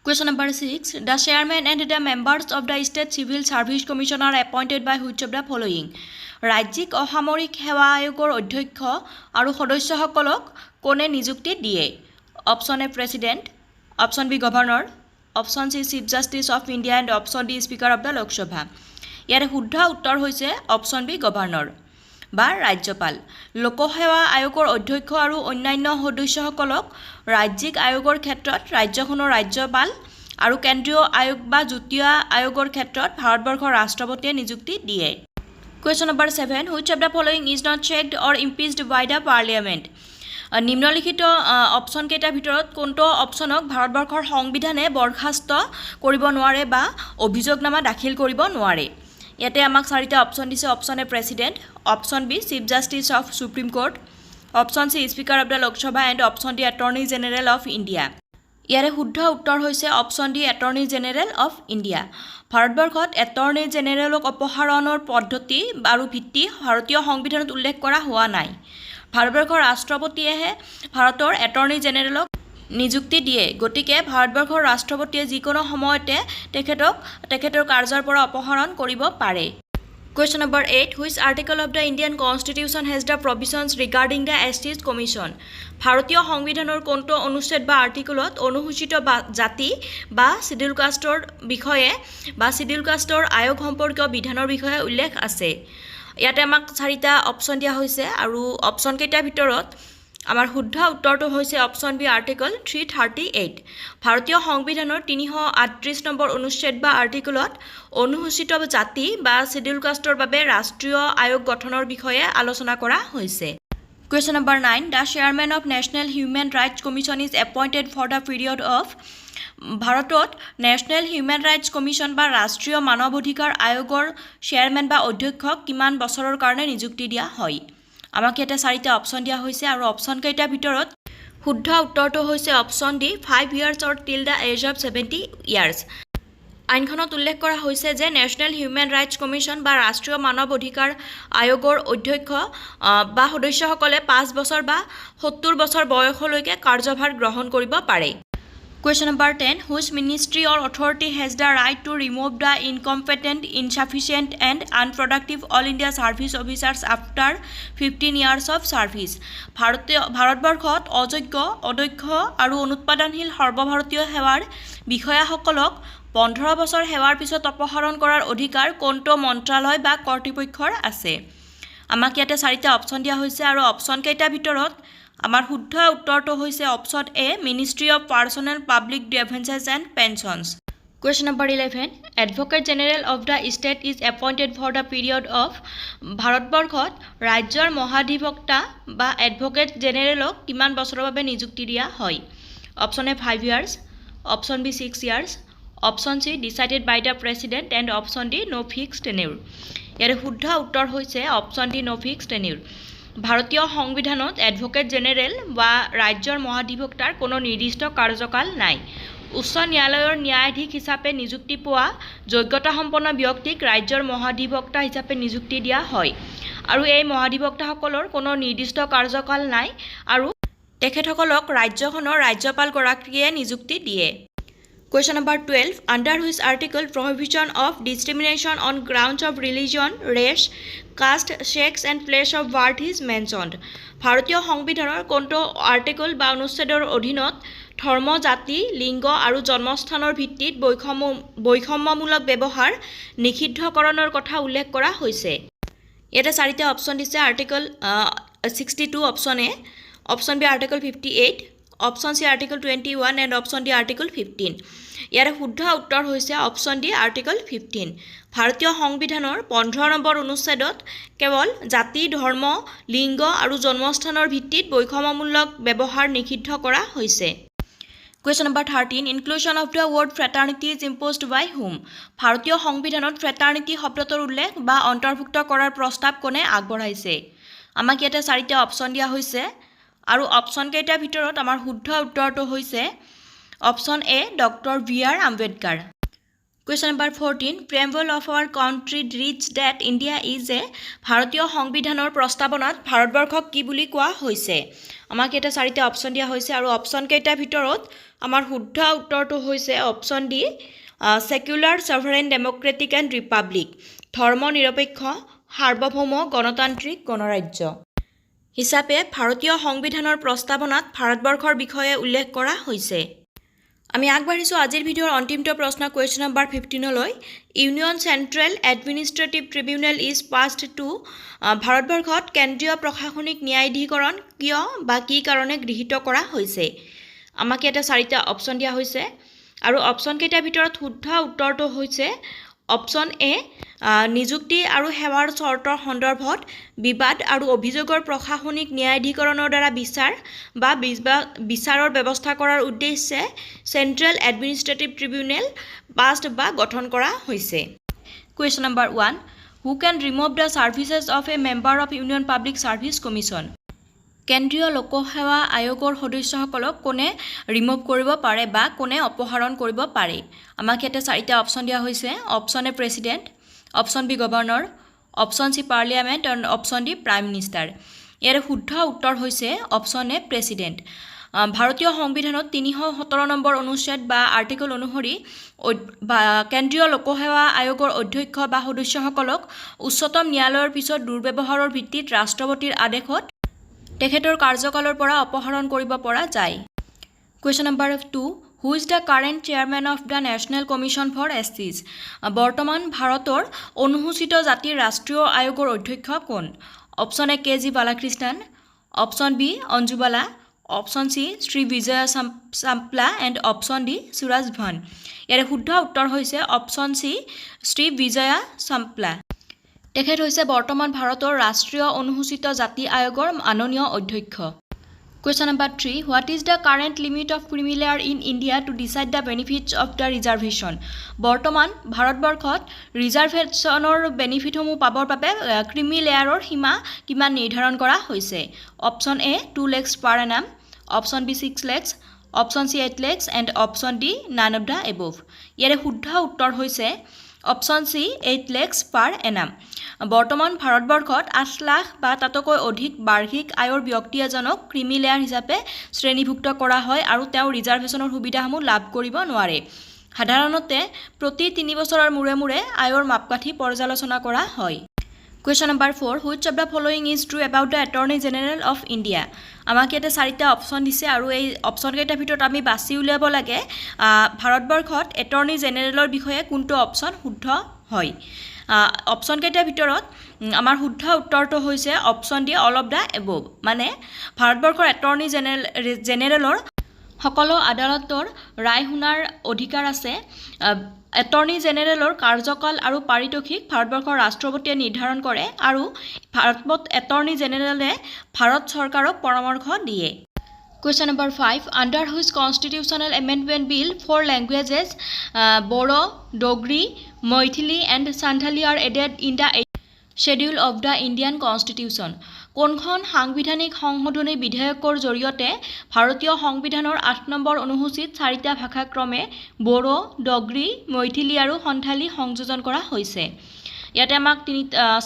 Question number 6. The chairman and the members of the State Civil Service Commission are appointed by which of the following? ৰাজ্যিক অসামৰিক সেৱা আয়োগৰ অধ্যক্ষ আৰু সদস্যসকলক কোনে নিযুক্তি দিয়ে? Option A president, option B governor, option C chief justice of India and option D speaker of the Lok Sabha. ইয়াৰে শুদ্ধ উত্তৰ হৈছে অপশ্যন বি গভৰ্ণৰ বা ৰাজ্যপাল। লোকসেৱা আয়োগৰ অধ্যক্ষ আৰু অন্যান্য সদস্যসকলক ৰাজ্যিক আয়োগৰ ক্ষেত্ৰত ৰাজ্যখনৰ ৰাজ্যপাল আৰু কেন্দ্ৰীয় আয়োগ বা যুটীয়া আয়োগৰ ক্ষেত্ৰত ভাৰতবৰ্ষৰ ৰাষ্ট্ৰপতিয়ে নিযুক্তি দিয়ে। Question number 7. Which of the following is not checked or impeached by the parliament? নিম্নলিখিত অপশ্যন কেইটাৰ ভিতৰত কোনটো অপশ্যনক ভাৰতবৰ্ষৰ সংবিধানে বৰখাস্ত কৰিব নোৱাৰে বা অভিযোগনামা দাখিল কৰিব নোৱাৰে? ইয়াতে আমাক চাৰিটা অপশ্যন দিছে। Option A president, option B chief justice of supreme court, option C speaker of the Lok Sabha and option D attorney general of India. ইয়াৰে শুদ্ধ উত্তৰ হৈছে option D attorney general of India. ভাৰতবৰ্ষত এটৰ্নি জেনেৰেলক অপসাৰণৰ পদ্ধতি আৰু ভিত্তি ভাৰতীয় সংবিধানত উল্লেখ কৰা হোৱা নাই। ভাৰতবৰ্ষৰ ৰাষ্ট্ৰপতিয়েহে ভাৰতৰ এটৰ্নি জেনেৰেলক নিযুক্তি দিয়ে। গতিকে ভাৰতবৰ্ষৰ ৰাষ্ট্ৰপতিয়ে যিকোনো সময়তে তেখেতৰ কাৰ্যৰ পৰা অপসাৰণ কৰিব পাৰে। Question number 8. Which article of the Indian Constitution has the provisions regarding the ST's Commission? ভাৰতীয় সংবিধানৰ কোনটো অনুচ্ছেদ বা আৰ্টিকলত অনুসূচিত জাতি বা শিডিউল কাষ্টৰ বিষয়ে বা শিডিউল কাষ্টৰ আয়োগ সম্পৰ্কীয় বিধানৰ বিষয়ে উল্লেখ আছে? ইয়াতে আমাক চাৰিটা অপশ্যন দিয়া হৈছে আৰু অপশ্যন কেইটাৰ ভিতৰত আমাৰ শুদ্ধ উত্তৰটো হৈছে অপশ্যন বি আৰ্টিকল 338। ভাৰতীয় সংবিধানৰ 338 নম্বৰ অনুচ্ছেদ বা আৰ্টিকলত অনুসূচিত জাতি বা শিডিউল কাষ্টৰ বাবে ৰাষ্ট্ৰীয় আয়োগ গঠনৰ বিষয়ে আলোচনা কৰা হৈছে। Question number 9. The chairman of National Human Rights Commission is appointed for the period of ভাৰতত নেশ্যনেল হিউমেন ৰাইটছ কমিশ্যন বা ৰাষ্ট্ৰীয় মানৱ অধিকাৰ আয়োগৰ চেয়াৰমেন বা অধ্যক্ষক কিমান বছৰৰ কাৰণে নিযুক্তি দিয়া হয়? আমাক ইয়াতে চাৰিটা অপশ্যন দিয়া হৈছে আৰু অপশ্যন কেইটাৰ ভিতৰত শুদ্ধ উত্তৰটো হৈছে option D 5 years or till the age of 70 years। আইনখনত উল্লেখ কৰা হৈছে যে নেশ্যনেল হিউমেন ৰাইটছ কমিশ্যন বা ৰাষ্ট্ৰীয় মানৱ অধিকাৰ আয়োগৰ অধ্যক্ষ বা সদস্যসকলে 5 বছৰ বা 70 বছৰ বয়সলৈকে কাৰ্যভাৰ গ্ৰহণ কৰিব পাৰে। Question number 10. Which ministry or authority has the right to remove the incompetent, insufficient and unproductive All India Service Officers after 15 years of service? ভাৰতবৰ্ষত অযোগ্য, অদক্ষ আৰু অনুৎপাদনশীল সৰ্বভাৰতীয় সেৱাৰ বিষয়াসকলক 15 বছৰ সেৱাৰ পিছত অপসাৰণ কৰাৰ অধিকাৰ কোনটো মন্ত্ৰালয় বা কৰ্তৃপক্ষৰ আছে? আমাক ইয়াতে চাৰিটা অপশ্যন দিয়া হৈছে আৰু অপশ্যন কেইটাৰ ভিতৰত আমাৰ শুদ্ধ উত্তৰটো হৈছে option A ministry of personnel public grievances and pensions. Question number 11. Advocate General of the State is appointed for the period of ভাৰতবৰ্ষত ৰাজ্যৰ মহাধিবক্তা বা এডভোকেট জেনেৰেলক কিমান বছৰৰ বাবে নিযুক্তি দিয়া হয়? Option A 5 years, option B 6 years, option C decided by the president and option D no fixed tenure. ইয়াৰে শুদ্ধ উত্তৰ হৈছে option D no fixed tenure. ভাৰতীয় সংবিধানত এডভোকেট জেনেৰেল বা ৰাজ্যৰ মহাধিবক্তাৰ কোনো নিৰ্দিষ্ট কাৰ্যকাল নাই। উচ্চ ন্যায়ালয়ৰ ন্যায়াধীশ হিচাপে নিযুক্তি পোৱা যোগ্যতাসম্পন্ন ব্যক্তিক ৰাজ্যৰ মহাধিবক্তা হিচাপে নিযুক্তি দিয়া হয় আৰু এই মহাধিবক্তাসকলৰ কোনো নিৰ্দিষ্ট কাৰ্যকাল নাই আৰু তেখেতসকলক ৰাজ্যখনৰ ৰাজ্যপালগৰাকীয়ে নিযুক্তি দিয়ে। Question number 12. Under which article prohibition of discrimination on grounds of religion, race, caste, sex and place of birth is mentioned? ভাৰতীয় সংবিধানৰ কোনটো আৰ্টিকল বা অনুচ্ছেদৰ অধীনত ধৰ্ম, জাতি, লিংগ আৰু জন্মস্থানৰ ভিত্তিত বৈষম্যমূলক ব্যৱহাৰ নিষিদ্ধকৰণৰ কথা উল্লেখ কৰা হৈছে। ইয়াতে চাৰিটা অপশ্যন দিছে article 62 option A, option B article 58, option C article 21 and option D article 15। ইয়াৰে শুদ্ধ উত্তৰ হৈছে অপশ্যন ডি আৰ্টিকল 15। ভাৰতীয় সংবিধানৰ 15 নম্বৰ অনুচ্ছেদত কেৱল জাতি, ধৰ্ম, লিংগ আৰু জন্মস্থানৰ ভিত্তিত বৈষম্যমূলক ব্যৱহাৰ নিষিদ্ধ কৰা হৈছে। Question number 13. Inclusion of the word fraternity is imposed by whom? ভাৰতীয় সংবিধানত fraternity শব্দটোৰ উল্লেখ বা অন্তৰ্ভুক্ত কৰাৰ প্ৰস্তাৱ কোনে আগবঢ়াইছে? আমাক ইয়াতে চাৰিটা অপশ্যন দিয়া হৈছে আৰু অপশ্যন কেইটাৰ ভিতৰত আমাৰ শুদ্ধ উত্তৰটো হৈছে option A doctor BR. Ambedkar. Question number 14. Preamble of our country reads that India is a ভাৰতীয় সংবিধানৰ প্ৰস্তাৱনাত ভাৰতবৰ্ষক কি বুলি কোৱা হৈছে? আমাক এটা চাৰিটা অপশ্যন দিয়া হৈছে আৰু অপশ্যন কেইটাৰ ভিতৰত আমাৰ শুদ্ধ উত্তৰটো হৈছে option D secular, sovereign, democratic and republic, ধৰ্ম নিৰপেক্ষ, সাৰ্বভৌম, গণতান্ত্ৰিক, গণৰাজ্য হিচাপে ভাৰতীয় সংবিধানৰ প্ৰস্তাৱনাত ভাৰতবৰ্ষৰ বিষয়ে উল্লেখ কৰা হৈছে। আমি আগবাঢ়িছোঁ আজিৰ ভিডিঅ'ৰ অন্তিমটো প্ৰশ্ন কুৱেশ্যন নম্বৰ 15লৈ। Union central administrative tribunal is passed to ভাৰতবৰ্ষত কেন্দ্ৰীয় প্ৰশাসনিক ন্যায়াধীকৰণ কিয় বা কি কাৰণে গৃহীত কৰা হৈছে? আমাক ইয়াতে চাৰিটা অপশ্যন দিয়া হৈছে আৰু অপশ্যন কেইটাৰ ভিতৰত শুদ্ধ উত্তৰটো হৈছে অপশ্যন এ নিযুক্তি আৰু সেৱাৰ চৰ্তৰ সন্দৰ্ভত বিবাদ আৰু অভিযোগৰ প্ৰশাসনিক ন্যায়াধীকৰণৰ দ্বাৰা বিচাৰ বা বিচাৰৰ ব্যৱস্থা কৰাৰ উদ্দেশ্যে চেণ্ট্ৰেল এডমিনিষ্ট্ৰেটিভ ট্ৰিবিউনেল পাছড বা গঠন কৰা হৈছে। Question number 1. Who can remove the services of a member of union public service commission? কেন্দ্ৰীয় লোকসেৱা আয়োগৰ সদস্যসকলক কোনে ৰিমুভ কৰিব পাৰে বা কোনে অপসাৰণ কৰিব পাৰে? আমাক ইয়াতে চাৰিটা অপশ্যন দিয়া হৈছে option A president, option B governor, option C parliament আৰু অপশ্যন ডি প্ৰাইম মিনিষ্টাৰ। ইয়াৰে শুদ্ধ উত্তৰ হৈছে অপশ্যন এ প্ৰেছিডেণ্ট। ভাৰতীয় সংবিধানত 317 নম্বৰ অনুচ্ছেদ বা আৰ্টিকল অনুসৰি কেন্দ্ৰীয় লোকসেৱা আয়োগৰ অধ্যক্ষ বা সদস্যসকলক উচ্চতম ন্যায়ালয়ৰ পিছত দুৰ্ব্যৱহাৰৰ ভিত্তিত ৰাষ্ট্ৰপতিৰ আদেশত তেখেতৰ কাৰ্যকালৰ পৰা অপসাৰণ কৰিব পৰা যায়। Question number 2. Who is the current chairman of the national commission for এছচিজ? বৰ্তমান ভাৰতৰ অনুসূচিত জাতিৰ ৰাষ্ট্ৰীয় আয়োগৰ অধ্যক্ষ কোন? Option A K G Balakrishnan, option B Anju Bala, option C Shri Vijaya Sampla and option D Suraj Bhan. ইয়াৰে শুদ্ধ উত্তৰ হৈছে অপশ্যন চি শ্ৰী বিজয়া চাম্পলা। তেখেত হৈছে বৰ্তমান ভাৰতৰ ৰাষ্ট্ৰীয় অনুসূচিত জাতি আয়োগৰ মাননীয় অধ্যক্ষ। Question number 3. What is the current limit of creamy layer in India to decide the benefits of the reservation? বৰ্তমান ভাৰতবৰ্ষত ৰিজাৰ্ভেশ্যনৰ বেনিফিটসমূহ পাবৰ বাবে ক্ৰিমি লেয়াৰৰ সীমা কিমান নিৰ্ধাৰণ কৰা হৈছে? Option A 2 lakhs per annum, option B 6 lakhs, option C 8 lakhs and option D none of the above। ইয়াৰে শুদ্ধ উত্তৰ হৈছে option C 8 lakhs per annum। বৰ্তমান ভাৰতবৰ্ষত 8 লাখ বা তাতকৈ অধিক বাৰ্ষিক আয়ৰ ব্যক্তি এজনক ক্ৰিমি লেয়াৰ হিচাপে শ্ৰেণীভুক্ত কৰা হয় আৰু তেওঁ ৰিজাৰ্ভেশ্যনৰ সুবিধাসমূহ লাভ কৰিব নোৱাৰে। সাধাৰণতে প্ৰতি 3 বছৰৰ মূৰে মূৰে আয়ৰ মাপকাঠি পৰ্যালোচনা কৰা হয়। Question number 4. Which of the following is true about the Attorney General of India? আমাক ইয়াতে চাৰিটা অপশ্যন দিছে আৰু এই অপশ্যন কেইটাৰ ভিতৰত আমি বাছি উলিয়াব লাগে ভাৰতবৰ্ষত এটৰ্নি জেনেৰেলৰ বিষয়ে কোনটো অপশ্যন শুদ্ধ হয়। অপশ্যন কেইটাৰ ভিতৰত আমাৰ শুদ্ধ উত্তৰটো হৈছে option D all of the above. মানে ভাৰতবৰ্ষৰ এটৰ্নি জেনেৰেলৰ সকলো আদালতৰ ৰায় শুনাৰ অধিকাৰ আছে। এটৰ্নি জেনেৰেলৰ কাৰ্যকাল আৰু পাৰিতোষিক ভাৰতবৰ্ষৰ ৰাষ্ট্ৰপতিয়ে নিৰ্ধাৰণ কৰে আৰু ভাৰতত এটৰ্নি জেনেৰেলে ভাৰত চৰকাৰক পৰামৰ্শ দিয়ে। Question number 5. Under which Constitutional Amendment Bill 4 languages Bodo, Dogri, Maithili and Santali are added in the Schedule of the Indian Constitution? কোনখন সাংবিধানিক সংশোধনী বিধেয়কৰ জৰিয়তে ভাৰতীয় সংবিধানৰ 8 নম্বৰ অনুসূচীত 4টা ভাষাক্ৰমে বড়ো, ডগৰি, মৈথিলি আৰু সন্থালী সংযোজন কৰা হৈছে? ইয়াতে আমাক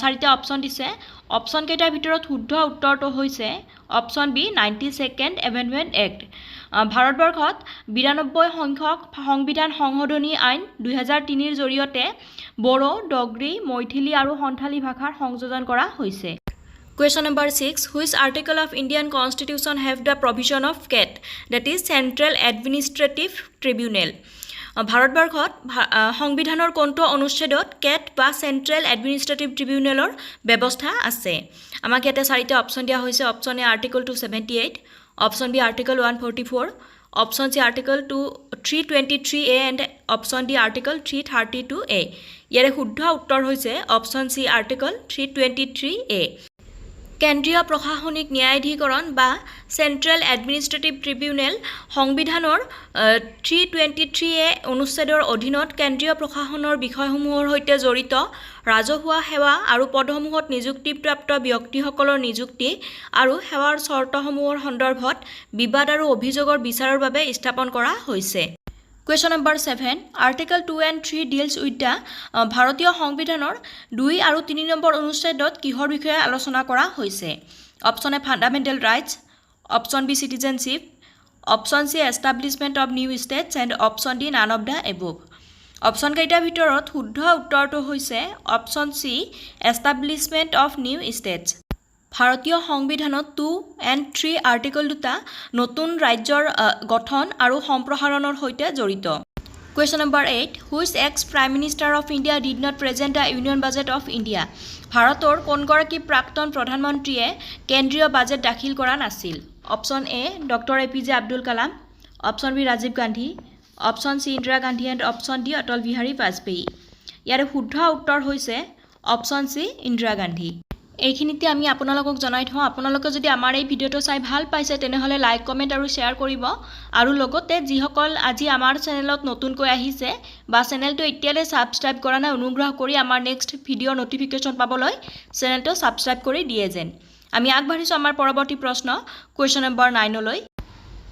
4টা অপশ্যন দিছে। অপশ্যন কেইটাৰ ভিতৰত শুদ্ধ উত্তৰটো হৈছে option B 92nd Amendment Act। ভাৰতবৰ্ষত 92 সংখ্যক সংবিধান সংশোধনী আইন 2003ৰ জৰিয়তে বড়ো, ডগৰি, মৈথিলি আৰু সন্থালী ভাষাৰ সংযোজন কৰা হৈছে। Question number 6. Which article of Indian Constitution have the provision of CAT, that is Central Administrative Tribunal? ভাৰতবৰ্ষত সংবিধানৰ কোনটো অনুচ্ছেদত কেট বা চেন্ট্ৰেল এডমিনিষ্ট্ৰেটিভ ট্ৰিবিউনেলৰ ব্যৱস্থা আছে? আমাক ইয়াতে চাৰিটা অপশ্যন দিয়া হৈছে। Option A article 278, option B article 144, option C article 323A and option D article 332A। ইয়াৰে শুদ্ধ উত্তৰ হৈছে অপশ্যন চি আৰ্টিকল 323A। কেন্দ্ৰীয় প্ৰশাসনিক ন্যায়াধিকৰণ বা চেন্ট্ৰেল এডমিনিষ্ট্ৰেটিভ ট্ৰিবিউনেল সংবিধানৰ 323A অনুচ্ছেদৰ অধীনত কেন্দ্ৰীয় প্ৰশাসনৰ বিষয়সমূহৰ সৈতে জড়িত ৰাজহুৱা সেৱা আৰু পদসমূহত নিযুক্তিপ্ৰাপ্ত ব্যক্তিসকলৰ নিযুক্তি আৰু সেৱাৰ চৰ্তসমূহৰ সন্দৰ্ভত বিবাদ আৰু অভিযোগৰ বিচাৰৰ বাবে স্থাপন কৰা হৈছে। Question number 7. Article 2 and 3 deals with the ভাৰতীয় সংবিধানৰ 2 আৰু 3 নম্বৰ অনুচ্ছেদত কিহৰ বিষয়ে আলোচনা কৰা হৈছে? Option A fundamental rights, option B citizenship, option C establishment of new states and option D none of the above. Option কেইটাৰ ভিতৰত শুদ্ধ উত্তৰটো হৈছে option C establishment of new states. ভাৰতীয় সংবিধানত 2 and 3 আৰ্টিকল দুটা নতুন ৰাজ্যৰ গঠন আৰু সম্প্ৰসাৰণৰ সৈতে জড়িত। Question number 8. Which ex-Prime Minister of India did not present the Union Budget of India? ভাৰতৰ কোনগৰাকী প্ৰাক্তন প্ৰধানমন্ত্ৰীয়ে কেন্দ্ৰীয় বাজেট দাখিল কৰা নাছিল? Option A doctor APJ Abdul Kalam, option B Rajiv Gandhi, option C Indira Gandhi and option D Atal Bihari Vajpayee. ইয়াৰে শুদ্ধ উত্তৰ হৈছে অপশ্যন চি ইন্দিৰা গান্ধী। এইখিনিতে আমি আপোনালোকক জনাই থওঁ, আপোনালোকে যদি আমাৰ এই ভিডিঅ'টো চাই ভাল পাইছে তেনেহ'লে লাইক কমেণ্ট আৰু শ্বেয়াৰ কৰিব আৰু লগতে যিসকল আজি আমাৰ চেনেলত নতুনকৈ আহিছে বা চেনেলটো এতিয়ালৈ ছাবস্ক্ৰাইব কৰা নাই অনুগ্ৰহ কৰি আমাৰ নেক্সট ভিডিঅ'ৰ নটিফিকেশ্যন পাবলৈ চেনেলটো ছাবস্ক্ৰাইব কৰি দিয়ে যেন। আমি আগবাঢ়িছোঁ আমাৰ পৰৱৰ্তী প্ৰশ্ন question number 9লৈ।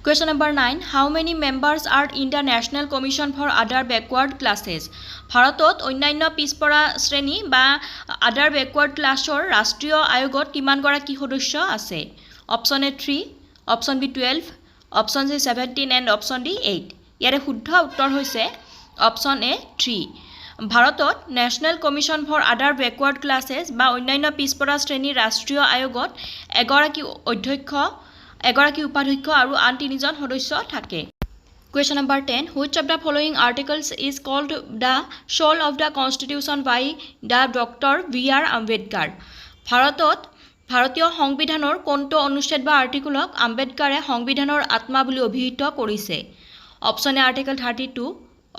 Question number 9. How many members are in the National Commission for Other Backward Classes? ভাৰতত অন্যান্য পিছপৰা শ্ৰেণী বা আদাৰ বেকৱাৰ্ড ক্লাছৰ ৰাষ্ট্ৰীয় আয়োগত কিমানগৰাকী সদস্য আছে? Option A 3, option B 12, option C 17 and option D 8। ইয়াৰে শুদ্ধ উত্তৰ হৈছে অপশ্যন এ 3। ভাৰতত national commission for other backward classes বা অন্যান্য পিছপৰা শ্ৰেণীৰ ৰাষ্ট্ৰীয় আয়োগত এগৰাকী অধ্যক্ষ, এগৰাকী উপাধ্যক্ষ আৰু আন 3জন সদস্য থাকে। Question number 10. Which of the following articles is called the soul of the Constitution by the Dr. B.R. Ambedkar? ভাৰতত ভাৰতীয় সংবিধানৰ কোনটো অনুচ্ছেদ বা আৰ্টিকলক আম্বেদকাৰে সংবিধানৰ আত্মা বুলি অভিহিত কৰিছে? Option A article 32,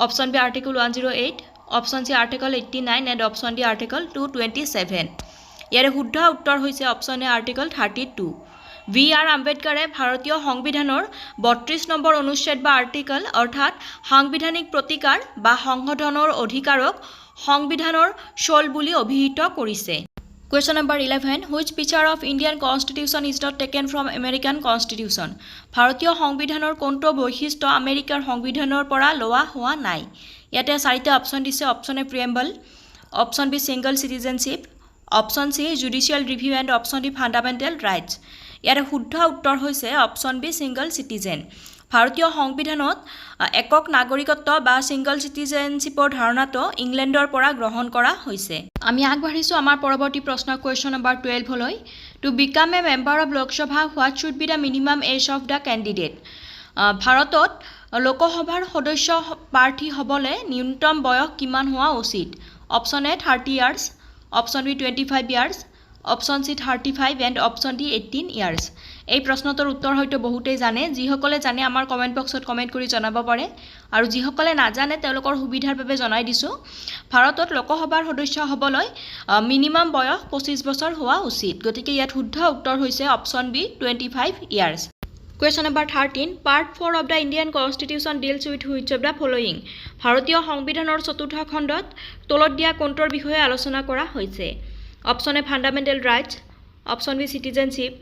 option B article 108, option C article 89 and option D article 227। ইয়াৰে শুদ্ধ উত্তৰ হৈছে অপশ্যন এ আৰ্টিকল 32। B.R. আম্বেদকাৰে ভাৰতীয় সংবিধানৰ 32 নম্বৰ অনুচ্ছেদ বা আৰ্টিকল অৰ্থাৎ সাংবিধানিক প্ৰতিকাৰ বা সংশোধনৰ অধিকাৰক সংবিধানৰ সোল বুলি অভিহিত কৰিছে। Question number 11. Which feature of Indian Constitution is not taken from American Constitution? ভাৰতীয় সংবিধানৰ কোনটো বৈশিষ্ট্য আমেৰিকাৰ সংবিধানৰ পৰা লোৱা হোৱা নাই? ইয়াতে চাৰিটা অপশ্যন দিছে। Option A preamble, option B single citizenship, option C judicial review and option D fundamental rights. ইয়াৰে শুদ্ধ উত্তৰ হৈছে অপশ্যন বি সিংগল চিটিজেন। ভাৰতীয় সংবিধানত একক নাগৰিকত্ব বা সিংগল চিটিজেনশ্বিপৰ ধাৰণাটো ইংলেণ্ডৰ পৰা গ্ৰহণ কৰা হৈছে। আমি আগবাঢ়িছোঁ আমাৰ পৰৱৰ্তী প্ৰশ্ন কুৱেশ্যন নম্বৰ 12লৈ। To become a member of Lok Sabha what should be the minimum age of the candidate? ভাৰতত লোকসভাৰ সদস্য প্ৰাৰ্থী হ'বলৈ ন্যূনতম বয়স কিমান হোৱা উচিত? Option A 30 years, option B 25 years, option C 35 and option D 18 years. এই প্ৰশ্নটোৰ উত্তৰ হয়তো বহুতেই জানে। যিসকলে জানে আমাৰ কমেণ্ট বক্সত কমেণ্ট কৰি জনাব পাৰে আৰু যিসকলে নাজানে তেওঁলোকৰ সুবিধাৰ বাবে জনাই দিছোঁ। ভাৰতত লোকসভাৰ সদস্য হ'বলৈ মিনিমাম বয়স 25 বছৰ হোৱা উচিত। গতিকে ইয়াত শুদ্ধ উত্তৰ হৈছে option B 25 years. Question number 13. Part 4 of the Indian Constitution deals with which of the following? ভাৰতীয় সংবিধানৰ 4ৰ্থ খণ্ডত তলত দিয়া কোনটোৰ বিষয়ে আলোচনা কৰা হৈছে? Option A fundamental rights, option B citizenship,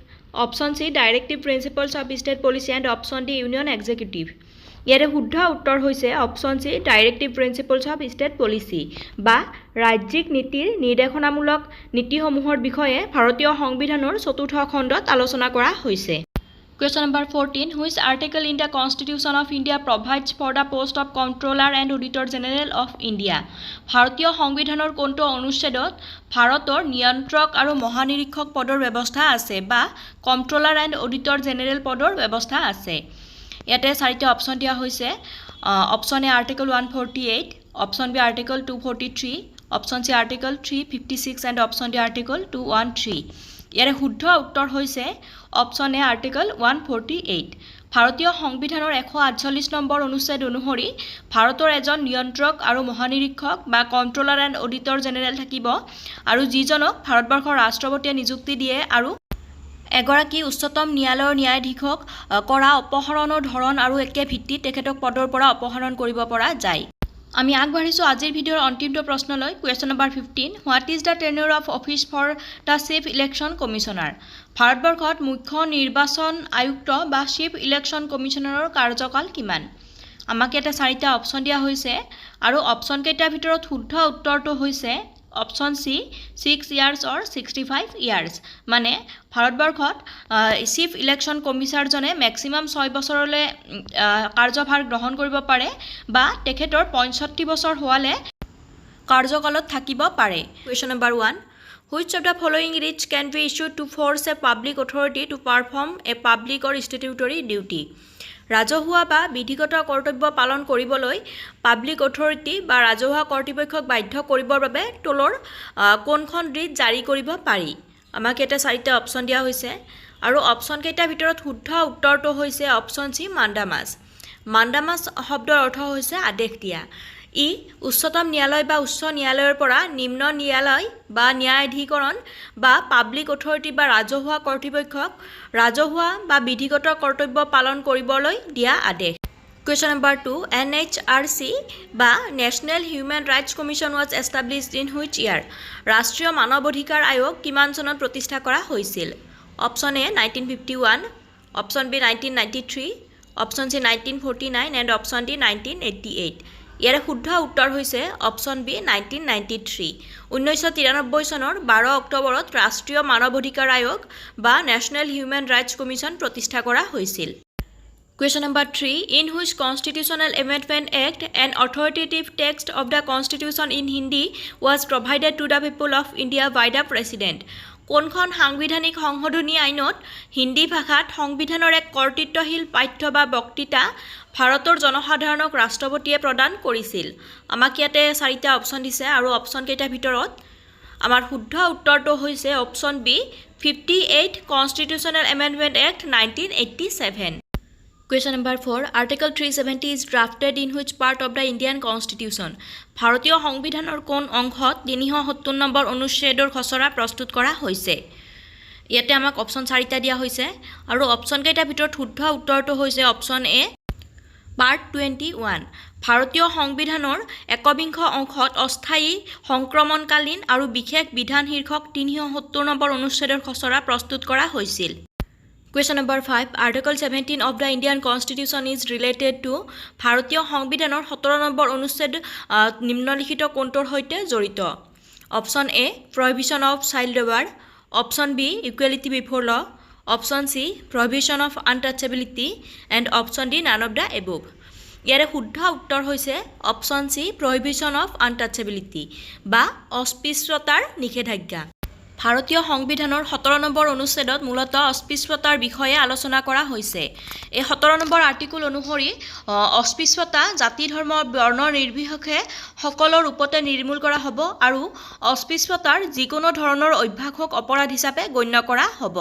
option C directive principles of state policy and option D union executive. ইয়াৰে শুদ্ধ উত্তৰ হৈছে option C directive principles of state policy বা ৰাজ্যিক নীতিৰ নিৰ্দেশনামূলক নীতিসমূহৰ বিষয়ে ভাৰতীয় সংবিধানৰ 4ৰ্থ খণ্ডত আলোচনা কৰা হৈছে। Question number 14. Which article in the Constitution of India provides for the post of Comptroller and Auditor General of India? ভাৰতীয় সংবিধানৰ কোনটো অনুচ্ছেদত ভাৰতৰ নিয়ন্ত্ৰক আৰু মহানিৰীক্ষক পদৰ ব্যৱস্থা আছে বা কন্ট্ৰোলাৰ এণ্ড অডিটৰ জেনেৰেল পদৰ ব্যৱস্থা আছে? ইয়াতে চাৰিটা অপচন দিয়া হৈছে। Option A article 148, option B article 243, option C article 356 and option D article 213। ইয়াৰে শুদ্ধ উত্তৰ হৈছে অপচন এ আৰ্টিকল 148। ভাৰতীয় সংবিধানৰ 148 নম্বৰ অনুচ্ছেদ অনুসৰি ভাৰতৰ এজন নিয়ন্ত্ৰক আৰু মহানিৰীক্ষক বা কন্ট্ৰোলাৰ এণ্ড অডিটৰ জেনেৰেল থাকিব আৰু যিজনক ভাৰতবৰ্ষৰ ৰাষ্ট্ৰপতিয়ে নিযুক্তি দিয়ে আৰু এগৰাকী উচ্চতম ন্যায়ালয়ৰ ন্যায়াধীশক কৰা অপহৰণৰ ধৰণ আৰু একে ভিত্তিত তেখেতক পদৰ পৰা অপহৰণ কৰিব পৰা যায়। আমি আগবাঢ়িছোঁ আজিৰ ভিডিঅ'ৰ অন্তিমটো প্ৰশ্নলৈ। Question number 15. What is the tenure of office for the chief election commissioner? ভাৰতবৰ্ষত মুখ্য নিৰ্বাচন আয়ুক্ত বা চিফ ইলেকশ্যন কমিশ্যনাৰৰ কাৰ্যকাল কিমান? আমাক ইয়াতে চাৰিটা অপচন দিয়া হৈছে আৰু অপচন কেইটাৰ ভিতৰত শুদ্ধ উত্তৰটো হৈছে অপচন সি 6 ইয়াৰ্ছ অৰ 65 ইয়াৰ্ছ। মানে ভাৰতবৰ্ষত চিফ ইলেকশ্যন কমিছনাৰজনে মেক্সিমাম 6 বছৰলৈ কাৰ্যভাৰ গ্ৰহণ কৰিব পাৰে বা তেখেতৰ 65 বছৰ হোৱালে কাৰ্যকালত থাকিব পাৰে। Question number 1. Which of the following writs can be issued to force a public authority to perform a public or statutory duty? ৰাজহুৱা বা বিধিগত কৰ্তব্য পালন কৰিবলৈ পাব্লিক অথৰিটি বা ৰাজহুৱা কৰ্তৃপক্ষক বাধ্য কৰিবৰ বাবে তলৰ কোনখন ৰিট জাৰি কৰিব পাৰি? আমাক এটা চাৰিটা অপচন দিয়া হৈছে আৰু অপচন কেইটাৰ ভিতৰত শুদ্ধ উত্তৰটো হৈছে অপচন সি মাণ্ডামাছ। মাণ্ডামাছ শব্দৰ অৰ্থ হৈছে আদেশ দিয়া। ই উচ্চতম ন্যায়ালয় বা উচ্চ ন্যায়ালয়ৰ পৰা নিম্ন ন্যায়ালয় বা ন্যায়াধিকৰণ বা পাব্লিক অথৰিটি বা ৰাজহুৱা কৰ্তৃপক্ষক ৰাজহুৱা বা বিধিগত কৰ্তব্য পালন কৰিবলৈ দিয়া আদেশ। Question number 2. NHRC বা national human rights commission was established in which year? ৰাষ্ট্ৰীয় মানৱ অধিকাৰ আয়োগ কিমান চনত প্ৰতিষ্ঠা কৰা হৈছিল? Option A 1951, option B 1993, option C 1949 and option D 1988। ইয়াৰে শুদ্ধ উত্তৰ হৈছে অপচন বি 1993। 1993 চনৰ 12 অক্টোবৰত ৰাষ্ট্ৰীয় মানৱ অধিকাৰ আয়োগ বা নেশ্যনেল হিউমেন ৰাইটছ কমিশ্যন প্ৰতিষ্ঠা কৰা হৈছিল। Question number 3. In which Constitutional Amendme Act an authoritative text of the Constitution in Hindi was provided to the people of India by the President? কোনখন সাংবিধানিক সংশোধনী আইনত হিন্দী ভাষাত সংবিধানৰ এক কৰ্তৃত্বশীল পাঠ্য বা বক্তৃতা ভাৰতৰ জনসাধাৰণক ৰাষ্ট্ৰপতিয়ে প্ৰদান কৰিছিল? আমাক ইয়াতে চাৰিটা অপচন দিছে আৰু অপচন কেইটাৰ ভিতৰত আমাৰ শুদ্ধ উত্তৰটো হৈছে option B 58 Constitutional Amendme Act 1987। Question number 4. Article 370 is drafted in which part of the Indian Constitution? ভাৰতীয় সংবিধানৰ কোন অংশত 370 নম্বৰ অনুচ্ছেদৰ খচৰা প্ৰস্তুত কৰা হৈছে? ইয়াতে আমাক অপচন চাৰিটা দিয়া হৈছে আৰু অপচন কেইটাৰ ভিতৰত শুদ্ধ উত্তৰটো হৈছে অপচন এ পাৰ্ট 21। ভাৰতীয় সংবিধানৰ 21 অংশত অস্থায়ী সংক্ৰমণকালীন আৰু বিশেষ বিধান শীৰ্ষক 370 নম্বৰ অনুচ্ছেদৰ খচৰা প্ৰস্তুত কৰা হৈছিল। Question number 5. Article 17 of the Indian Constitution is related to ভাৰতীয় সংবিধানৰ 17 নম্বৰ অনুচ্ছেদ নিম্নলিখিত কোনটোৰ সৈতে জড়িত? Option A prohibition of child labour, option B equality before law, option C prohibition of untouchability and option D none of the above. ইয়াৰে শুদ্ধ উত্তৰ হৈছে option C prohibition of untouchability বা অস্পৃশ্যতাৰ নিষেধাজ্ঞা। ভাৰতীয় সংবিধানৰ 17 নম্বৰ অনুচ্ছেদত মূলতঃ অস্পৃশ্যতাৰ বিষয়ে আলোচনা কৰা হৈছে। এই 17 নম্বৰ আৰ্টিকল অনুসৰি অস্পৃশ্যতা জাতি ধৰ্ম বৰ্ণ নিৰ্বিশেষে সকলৰ ওপৰতে নিৰ্মূল কৰা হ'ব আৰু অস্পৃশ্যতাৰ যিকোনো ধৰণৰ অভ্যাসক অপৰাধ হিচাপে গণ্য কৰা হ'ব।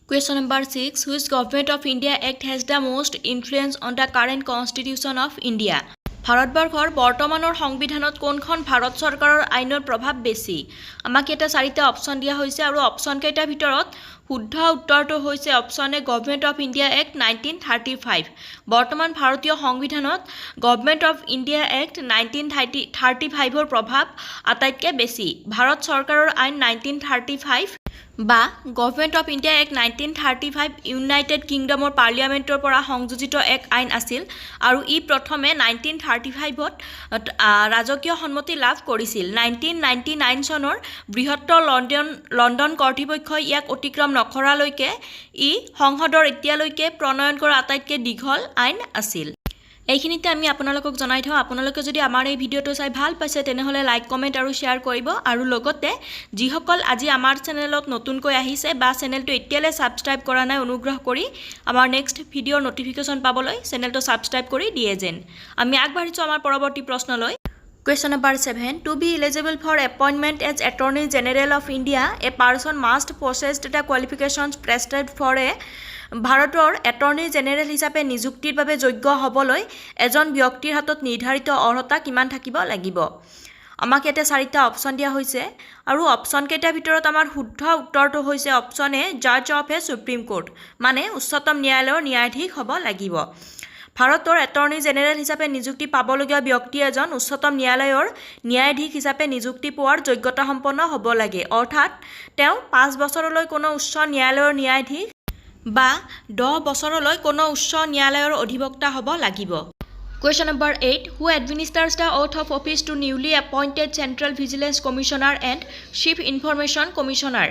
Question number 6. Which Government of India Act has the most influence on the current Constitution of India? ভাৰতবৰ্ষৰ বৰ্তমানৰ সংবিধানত কোনখন ভাৰত চৰকাৰৰ আইনৰ প্ৰভাৱ বেছি? আমাক এটা চাৰিটা অপচন দিয়া হৈছে আৰু অপচন কেইটাৰ ভিতৰত শুদ্ধ উত্তৰটো হৈছে option A government of India act 1935। বৰ্তমান ভাৰতীয় সংবিধানত গভৰ্ণমেণ্ট অফ ইণ্ডিয়া এক্ট 1935ৰ প্ৰভাৱ আটাইতকৈ বেছি। ভাৰত চৰকাৰৰ আইন 1935 বা government of India act 1935 united কিংডমৰ পাৰ্লিয়ামেণ্টৰ পৰা সংযোজিত এক আইন আছিল আৰু ই প্ৰথমে 1935ত ৰাজকীয় সন্মতি লাভ কৰিছিল 1999 চনৰ বৃহত্তৰ লণ্ডন কৰ্তৃপক্ষই ইয়াক অতিক্ৰম নকৰালৈকে ই সংসদৰ এতিয়ালৈকে প্ৰণয়ন কৰা আটাইতকৈ দীঘল আইন আছিল এইখিনিতে আমি আপোনালোকক জনাই থওঁ আপোনালোকে যদি আমাৰ এই ভিডিঅটো চাই ভাল পাইছে তেনেহলে লাইক কমেন্ট আৰু শেয়াৰ কৰিব আৰু লগতে যিসকল আজি আমাৰ চেনেলত নতুনকৈ আহিছে বা চেনেলটো এতিয়ালৈ সাবস্ক্ৰাইব কৰা নাই অনুগ্ৰহ কৰি আমাৰ নেক্সট ভিডিঅৰ নটিফিকেশন পাবলৈ চেনেলটো সাবস্ক্ৰাইব কৰি দিয়ে যেন আমি আগবাঢ়িছো আমাৰ পৰৱৰ্তী প্ৰশ্নলৈ Question number 7. To be eligible for appointment as Attorney General of India, a person must possess the qualifications prescribed for a ভাৰতৰ এটৰ্নি জেনেৰেল হিচাপে নিযুক্তিৰ বাবে যোগ্য হ'বলৈ এজন ব্যক্তিৰ হাতত নিৰ্ধাৰিত অৰ্হতা কিমান থাকিব লাগিব আমাক ইয়াতে চাৰিটা অপচন দিয়া হৈছে আৰু অপচন কেইটাৰ ভিতৰত আমাৰ শুদ্ধ উত্তৰটো হৈছে অপচন এ জাজ অফ এ সুপ্ৰিম কোৰ্ট মানে উচ্চতম ন্যায়ালয়ৰ ন্যায়াধীশ হ'ব লাগিব ভাৰতৰ এটৰ্নি জেনেৰেল হিচাপে নিযুক্তি পাবলগীয়া ব্যক্তি এজন উচ্চতম ন্যায়ালয়ৰ ন্যায়াধীশ হিচাপে নিযুক্তি পোৱাৰ যোগ্যতা সম্পন্ন হ'ব লাগে অৰ্থাৎ তেওঁ 5 বছৰলৈ কোনো উচ্চ ন্যায়ালয়ৰ ন্যায়াধীশ বা 10 বছৰলৈ কোনো উচ্চ ন্যায়ালয়ৰ অধিবক্তা হ'ব লাগিব Question number 8 Who administers the oath of office to newly appointed Central Vigil Commissioner and Chief Information Commissioner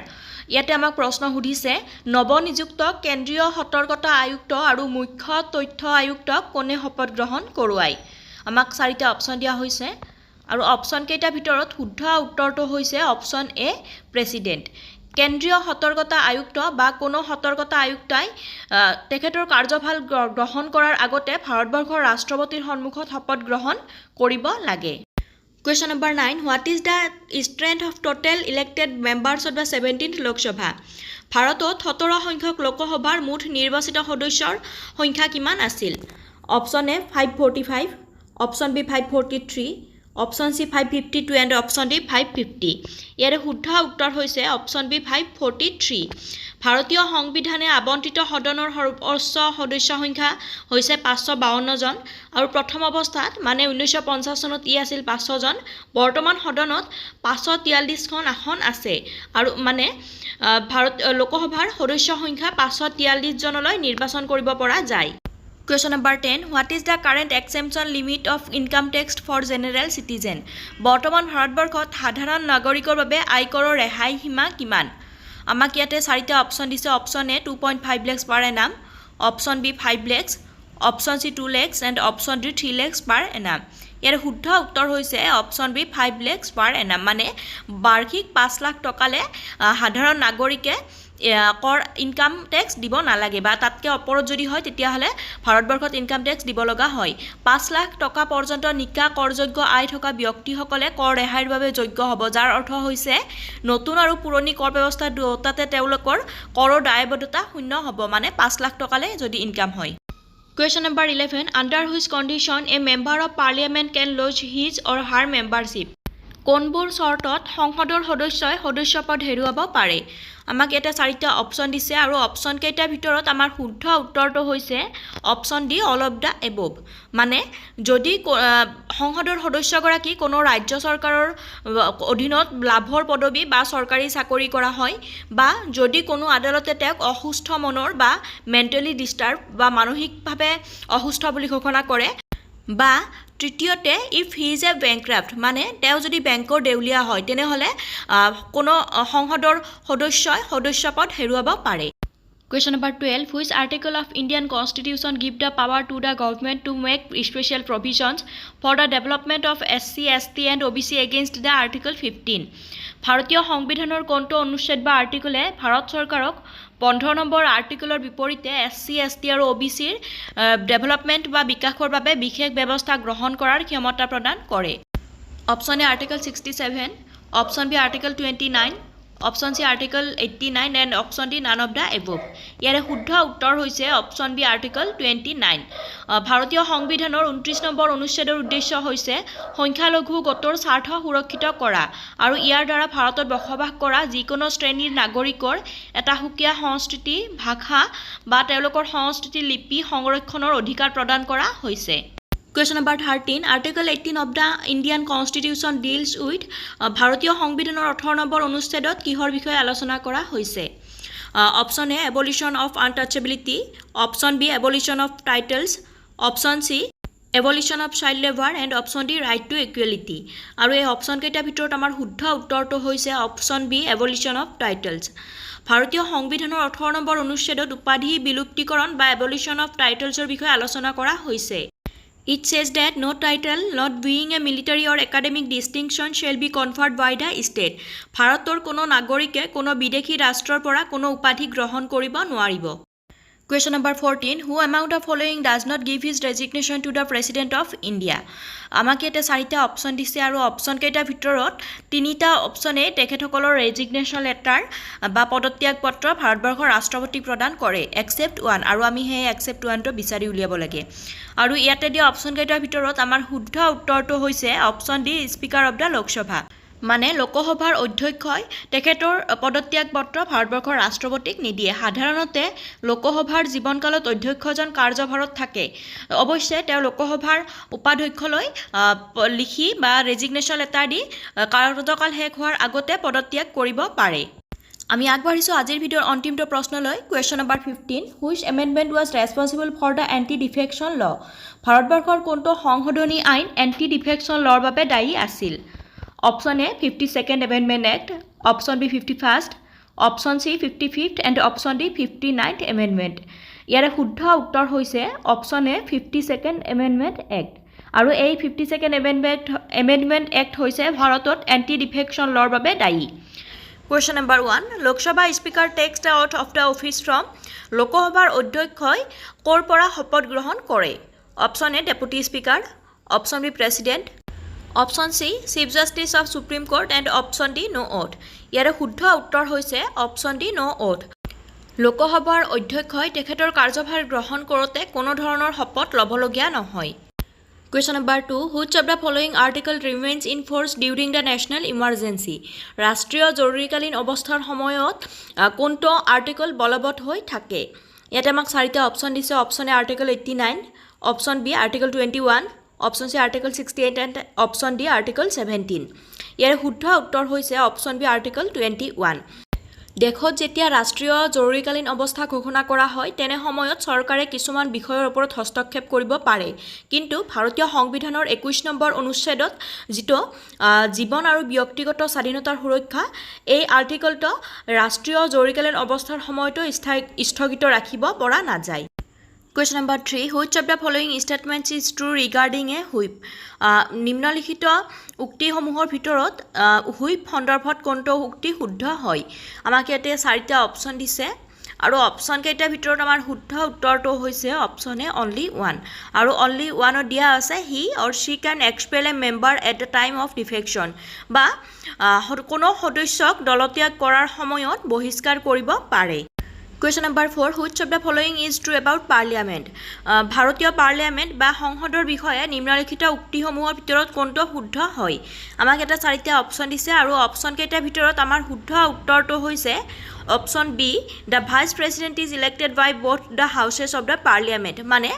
ইয়াতে আমাক প্ৰশ্ন সুধিছে নৱনিযুক্ত কেন্দ্ৰীয় সতৰ্কতা আয়ুক্ত আৰু মুখ্য তথ্য আয়ুক্তক কোনে শপত গ্ৰহণ কৰোৱায় আমাক চাৰিটা অপচন দিয়া হৈছে আৰু অপচন কেইটাৰ ভিতৰত শুদ্ধ উত্তৰটো হৈছে অপচন এ প্ৰেসিডেন্ট কেন্দ্ৰীয় সতৰ্কতা আয়ুক্ত বা কোনো সতৰ্কতা আয়ুক্তই তেখেতৰ কাৰ্যভাৰ গ্ৰহণ কৰাৰ আগতে ভাৰতবৰ্ষৰ ৰাষ্ট্ৰপতিৰ সন্মুখত শপত গ্ৰহণ কৰিব লাগে Question number 9 What is the strength of total elected members of the 17th Lok Sabha ভাৰতত 17 সংখ্যক লোকসভাৰ মুঠ নিৰ্বাচিত সদস্যৰ সংখ্যা কিমান আছিল option A 545 option B 543 option C 552 and option D 550 ইয়াৰ শুদ্ধ উত্তৰ হৈছে অপচন বি 543 ভাৰতীয় সংবিধানে আবণ্টিত সদনৰ সৰ্বোচ্চ সদস্য সংখ্যা হৈছে 552 জন আৰু প্ৰথম অৱস্থাত মানে 1950 চনত ই আছিল 500 জন বৰ্তমান সদনত 543 খন আসন আছে আৰু মানে ভাৰত লোকসভাৰ সদস্য সংখ্যা 543 জনলৈ নিৰ্বাচন কৰিব পৰা যায় Question number 10 What is the current exemption limit of income tax for general citizen বৰ্তমান ভাৰতবৰ্ষত সাধাৰণ নাগৰিকৰ বাবে আয়কৰৰ ৰেহাই সীমা কিমান আমাক ইয়াতে চাৰিটা অপচন দিছে option A 2.5 lakhs per annum option B 5 lakhs option C 2 lakhs and option D 3 lakhs per annum ইয়াৰ শুদ্ধ উত্তৰ হৈছে option B 5 lakhs per annum মানে বাৰ্ষিক 5 লাখ টকালে সাধাৰণ নাগৰিকে কৰ ইনকাম ট্যাক্স দিব নালাগে বা তাতকে ওপৰত যদি হয় তেতিয়া হলে ভাৰতবৰ্ষত ইনকাম ট্যাক্স দিব লগা হয় 5 লাখ টকা পৰ্যন্ত নিকা কৰযোগ্য আয় থকা ব্যক্তিসকলে কৰ ৰেহাইৰ বাবে যোগ্য হ'ব যাৰ অৰ্থ হৈছে নতুন আৰু পুৰণি কৰ ব্যৱস্থা দুটাতে তেওঁলোকৰ কৰৰ দায়বদ্ধতা শূন্য হ'ব মানে 5 লাখ টকালে যদি ইনকাম হয় Question number 11 Under which condition a member of parliament can lose his or her membership কোনবোৰ চৰ্তত সংসদৰ সদস্যই সদস্যপদ হেৰুৱাব পাৰে আমাক এটা চাৰিটা অপচন দিছে আৰু অপচন কেইটাৰ ভিতৰত আমাৰ শুদ্ধ উত্তৰটো হৈছে option D all of the above মানে যদি সংসদৰ সদস্যগৰাকী কোনো ৰাজ্য চৰকাৰৰ অধীনত লাভৰ পদবী বা চৰকাৰী চাকৰি কৰা হয় বা যদি কোনো আদালতে তেওঁক অসুস্থ মনৰ বা মেন্টালি ডিস্টাৰ্ব বা মানসিকভাৱে অসুস্থ বুলি ঘোষণা কৰে বা তৃতীয়তে ইফ হি ইজ এ বেংক্ৰাফ্ট মানে তেওঁ যদি বেংকৰ দেউলিয়া হয় তেনেহলে কোনো সংসদৰ সদস্যই সদস্যপদ হেৰুৱাব পাৰে Question number 12 Which article of Indian Constitution give the power to the government to make special provisions for the development of SC, ST and OBC against the Article 15 ভাৰতীয় সংবিধানৰ কোনটো অনুচ্ছেদ বা আৰ্টিকলে ভাৰত চৰকাৰক 15 নম্বৰ আৰ্টিকলৰ বিপৰীতে SC, ST আৰু OBC ৰ development বা বিকাশৰ বাবে বিশেষ ব্যৱস্থা গ্ৰহণ কৰাৰ ক্ষমতা প্ৰদান কৰে option A article 67 option B article 29 option C article 89 and option D none of the above ইয়াৰে শুদ্ধ উত্তৰ হৈছে অপচন বি আৰ্টিকল 29 ভাৰতীয় সংবিধানৰ 29 নম্বৰ অনুচ্ছেদৰ উদ্দেশ্য হৈছে সংখ্যালঘু গোটৰ স্বাৰ্থ সুৰক্ষিত কৰা আৰু ইয়াৰ দ্বাৰা ভাৰতত বসবাস কৰা যিকোনো শ্ৰেণীৰ নাগৰিকৰ এটা সুকীয়া সংস্কৃতি ভাষা বা তেওঁলোকৰ সংস্কৃতি লিপি সংৰক্ষণৰ অধিকাৰ প্ৰদান কৰা হৈছে Question number 13. Article 18 of the Indian Constitution deals with ভাৰতীয় সংবিধানৰ 18 নম্বৰ অনুচ্ছেদত কিহৰ বিষয়ে আলোচনা কৰা হৈছে? Option A, abolition of untouchability. Option B, abolition of titles. Option C, abolition of child labor. And option D, right to equality. আৰু এই option কেইটা ভিতৰত আমাৰ শুদ্ধ উত্তৰটো হৈছে option B, abolition of titles. ভাৰতীয় সংবিধানৰ 18 নম্বৰ অনুচ্ছেদত উপাধি বিলুপ্তিকৰণ বা abolition of titles ৰ বিষয়ে আলোচনা কৰা হৈছে. It says that no title not being a military or academic distinction shall be conferred by the state. ভাৰতৰ কোনো নাগৰিকে কোনো বিদেশী ৰাষ্ট্ৰৰ পৰা কোনো উপাধি গ্ৰহণ কৰিব নোৱাৰিব. Question number 14. Who among the following does not give his resignation to the President of India? আমাক এটা চাৰিটা অপশন দিছে আৰু অপশন কেইটাৰ ভিতৰত তিনিটা অপশনে তেখেতসকলৰ ৰেজিগনেশ্যন লেটাৰ বা পদত্যাগ পত্ৰ ভাৰতবৰ্ষৰ ৰাষ্ট্ৰপতিক প্ৰদান কৰে এক্সেপ্ট ওৱান, আৰু আমি সেই এক্সেপ্ট ওৱানটো বিচাৰি উলিয়াব লাগে. আৰু ইয়াতে দিয়া অপশন কেইটাৰ ভিতৰত আমাৰ শুদ্ধ উত্তৰটো হৈছে option D, speaker of the Lok Sabha. মানে লোকসভাৰ অধ্যক্ষই তেখেতৰ পদত্যাগ পত্ৰ ভাৰতবৰ্ষৰ ৰাষ্ট্ৰপতিক নিদিয়ে. সাধাৰণতে লোকসভাৰ জীৱনকালত অধ্যক্ষজন কাৰ্যভাৰত থাকে. অৱশ্যে তেওঁ লোকসভাৰ উপাধ্যক্ষলৈ লিখি বা ৰেজিগনেশ্যন লেটাৰ দি কাৰ্যকাল শেষ হোৱাৰ আগতে পদত্যাগ কৰিব পাৰে. আমি আগবাঢ়িছোঁ আজিৰ ভিডিঅ'ৰ অন্তিমটো প্ৰশ্নলৈ. Question number 15. Which amendment was responsible for the anti defection law? ভাৰতবৰ্ষৰ কোনটো সংশোধনী আইন এণ্টি ডিফেকশ্যন লৰ বাবে দায়ী আছিল? Option A, 52nd Amendment Act. Option B, 51st. Option C, 55th. And option D, 59th Amendment. ইয়াৰে শুদ্ধ উত্তৰ হৈছে অপশ্যন এ, 52nd Amendment Act. আৰু এই 52nd Amendment Act হৈছে ভাৰতত এণ্টি ডিফেকশ্যন লৰ বাবে দায়ী. Question number 1. Lok Sabha Speaker takes the oath of the office from. লোকসভাৰ অধ্যক্ষই ক'ৰ পৰা শপত গ্ৰহণ কৰে? Option A, Deputy Speaker. Option B, President. Option C, Chief Justice of Supreme Court. And option D, no oath. ইয়াৰে শুদ্ধ উত্তৰ হৈছে option D, no oath. লোকসভাৰ অধ্যক্ষই তেখেতৰ কাৰ্যভাৰ গ্ৰহণ কৰোঁতে কোনো ধৰণৰ শপত ল'বলগীয়া নহয়. Question number 2. Which of the following article remains in force during the national emergency? ৰাষ্ট্ৰীয় জৰুৰীকালীন অৱস্থাৰ সময়ত কোনটো আৰ্টিকল বলবৎ হৈ থাকে? ইয়াতে আমাক চাৰিটা অপশ্যন দিছে. Option A article 89, option B article 21, option C article 68 and option D article 17. ইয়াৰ শুদ্ধ উত্তৰ হৈছে অপশ্যন বি আৰ্টিকল 21. দেশত যেতিয়া ৰাষ্ট্ৰীয় জৰুৰীকালীন অৱস্থা ঘোষণা কৰা হয় তেনে সময়ত চৰকাৰে কিছুমান বিষয়ৰ ওপৰত হস্তক্ষেপ কৰিব পাৰে. কিন্তু ভাৰতীয় সংবিধানৰ 21 নম্বৰ অনুচ্ছেদত যিটো জীৱন আৰু ব্যক্তিগত স্বাধীনতাৰ সুৰক্ষা, এই আৰ্টিকলটো ৰাষ্ট্ৰীয় জৰুৰীকালীন অৱস্থাৰ সময়তো স্থগিত ৰাখিব পৰা নাযায়. Question number 3. Which of the following statements is true regarding a whip? নিম্নলিখিত উক্তিসমূহৰ ভিতৰত হুইপ সন্দৰ্ভত কোনটো উক্তি শুদ্ধ হয়? আমাক ইয়াতে চাৰিটা অপশ্যন দিছে আৰু অপশ্যন কেইটাৰ ভিতৰত আমাৰ শুদ্ধ উত্তৰটো হৈছে অপশ্যন এ, অনলি ওৱান. আৰু অনলি ওৱানত দিয়া আছে he or she can expel a member at the time of defection, বা কোনো সদস্যক দলত্যাগ কৰাৰ সময়ত বহিষ্কাৰ কৰিব পাৰে. Question number 4. Which of the following is true about Parliament? ভাৰতীয় পাৰ্লিয়ামেণ্ট বা সংসদৰ বিষয়ে নিম্নলিখিত উক্তিসমূহৰ ভিতৰত কোনটো শুদ্ধ হয়? আমাক এটা চাৰিটা অপশ্যন দিছে আৰু অপশ্যন কেইটাৰ ভিতৰত আমাৰ শুদ্ধ উত্তৰটো হৈছে option B, the vice president is elected by both the houses of the Parliament. মানে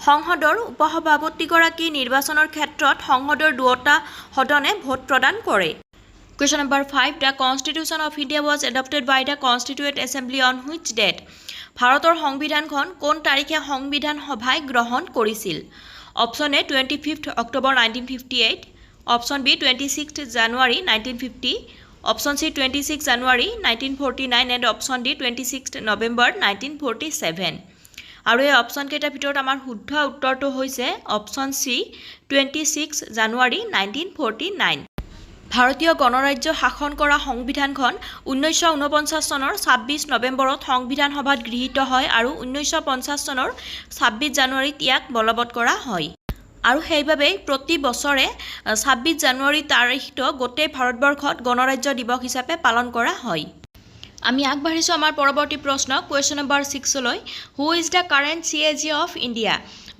সংসদৰ উপসভাপতিগৰাকী নিৰ্বাচনৰ ক্ষেত্ৰত সংসদৰ দুয়োটা সদনে ভোট প্ৰদান কৰে. Question number 5. The Constitution of India was adopted by the Constituent Assembly on which date? ভাৰতৰ সংবিধানখন কোন তাৰিখে সংবিধান সভাই গ্ৰহণ কৰিছিল? Option A, 25th October 1958. Option B, 26th January 1950. Option C, 26th January 1949. And option D, 26th November 1947. আৰু এই অপশ্যন কেইটাৰ ভিতৰত আমাৰ শুদ্ধ উত্তৰটো হৈছে অপশ্যন চি, 26th January 1949. ভাৰতীয় গণৰাজ্য শাসন কৰা সংবিধানখন 1949 চনৰ 26 নৱেম্বৰত সংবিধান সভাত গৃহীত হয় আৰু 1950 চনৰ 26 জানুৱাৰীত ইয়াক বলবৎ কৰা হয়. আৰু সেইবাবে প্ৰতি বছৰে 26 জানুৱাৰী তাৰিখটো গোটেই ভাৰতবৰ্ষত গণৰাজ্য দিৱস হিচাপে পালন কৰা হয়. আমি আগবাঢ়িছোঁ আমাৰ পৰৱৰ্তী প্ৰশ্ন কুৱেশ্যন নম্বৰ 6লৈ. Who is the current CAG of India?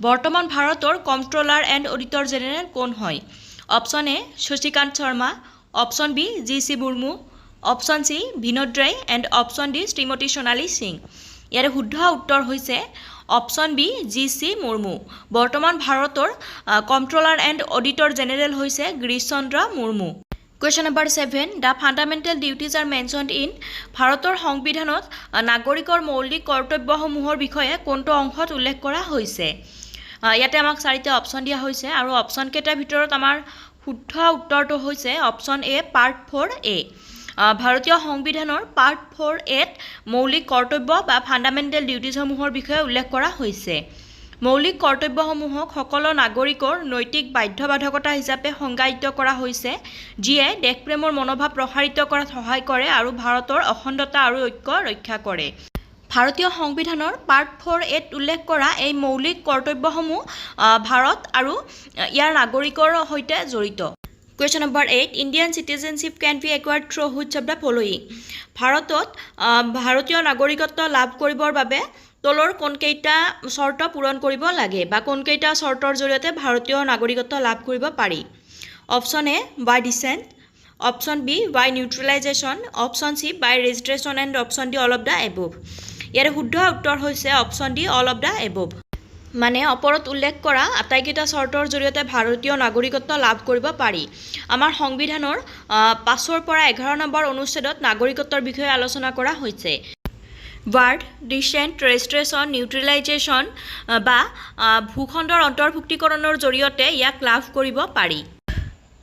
বৰ্তমান ভাৰতৰ কম্পট্ৰলাৰ এণ্ড অডিটৰ জেনেৰেল কোন হয়? Option A, Shashikant Sharma. Option B, GC Murmu. Option C, Vinod Rai. And option D, Shrimati Sonali Singh. ইয়াৰে শুদ্ধ উত্তৰ হৈছে অপশ্যন বি জি.চি. মুৰ্মু বৰ্তমান ভাৰতৰ কণ্ট্ৰলাৰ এণ্ড অডিটৰ জেনেৰেল হৈছে গিৰীশ চন্দ্ৰ Murmu Question number 7 The fundamental duties are mentioned in ভাৰতৰ সংবিধানত নাগৰিকৰ মৌলিক কৰ্তব্যসমূহৰ বিষয়ে কোনটো অংশত উল্লেখ কৰা হৈছে ইয়াতে আমাক চাৰিটা অপশ্যন দিয়া হৈছে আৰু অপশ্যন কেইটাৰ ভিতৰত আমাৰ শুদ্ধ উত্তৰটো হৈছে অপশ্যন এ পাৰ্ট 4A ভাৰতীয় সংবিধানৰ পাৰ্ট 4A মৌলিক কৰ্তব্য বা ফাণ্ডামেণ্টেল ডিউটিসমূহৰ বিষয়ে উল্লেখ কৰা হৈছে মৌলিক কৰ্তব্যসমূহক সকলো নাগৰিকৰ নৈতিক বাধ্যবাধকতা হিচাপে সংজ্ঞায়িত কৰা হৈছে যিয়ে দেশপ্ৰেমৰ মনোভাৱ প্ৰসাৰিত কৰাত সহায় কৰে আৰু ভাৰতৰ অখণ্ডতা আৰু ঐক্য ৰক্ষা কৰে ভাৰতীয় সংবিধানৰ পাৰ্ট 4A উল্লেখ কৰা এই মৌলিক কৰ্তব্যসমূহ ভাৰত আৰু ইয়াৰ নাগৰিকৰ সৈতে জড়িত Question number 8 Indian citizenship can be acquired through which of the following ভাৰতত ভাৰতীয় নাগৰিকত্ব লাভ কৰিবৰ বাবে তলৰ কোনকেইটা শৰ্ত পূৰণ কৰিব লাগে বা কোনকেইটা শৰ্তৰ জৰিয়তে ভাৰতীয় নাগৰিকত্ব লাভ কৰিব পাৰি option A by descent option B by naturalisation option C by registration and option D all of the above ইয়াৰ শুদ্ধ উত্তৰ হৈছে option D all of the above মানে ওপৰত উল্লেখ কৰা আটাইকেইটা শৰ্তৰ জৰিয়তে ভাৰতীয় নাগৰিকত্ব লাভ কৰিব পাৰি আমাৰ সংবিধানৰ 5 পৰা 11 নম্বৰ অনুচ্ছেদত নাগৰিকত্বৰ বিষয়ে আলোচনা কৰা হৈছে বাৰ্ড ডিসেন্ট ৰেজিষ্ট্ৰেশ্যন নিউট্ৰেলাইজেশ্যন বা ভূখণ্ডৰ অন্তৰ্ভুক্তিকৰণৰ জৰিয়তে ইয়াক লাভ কৰিব পাৰি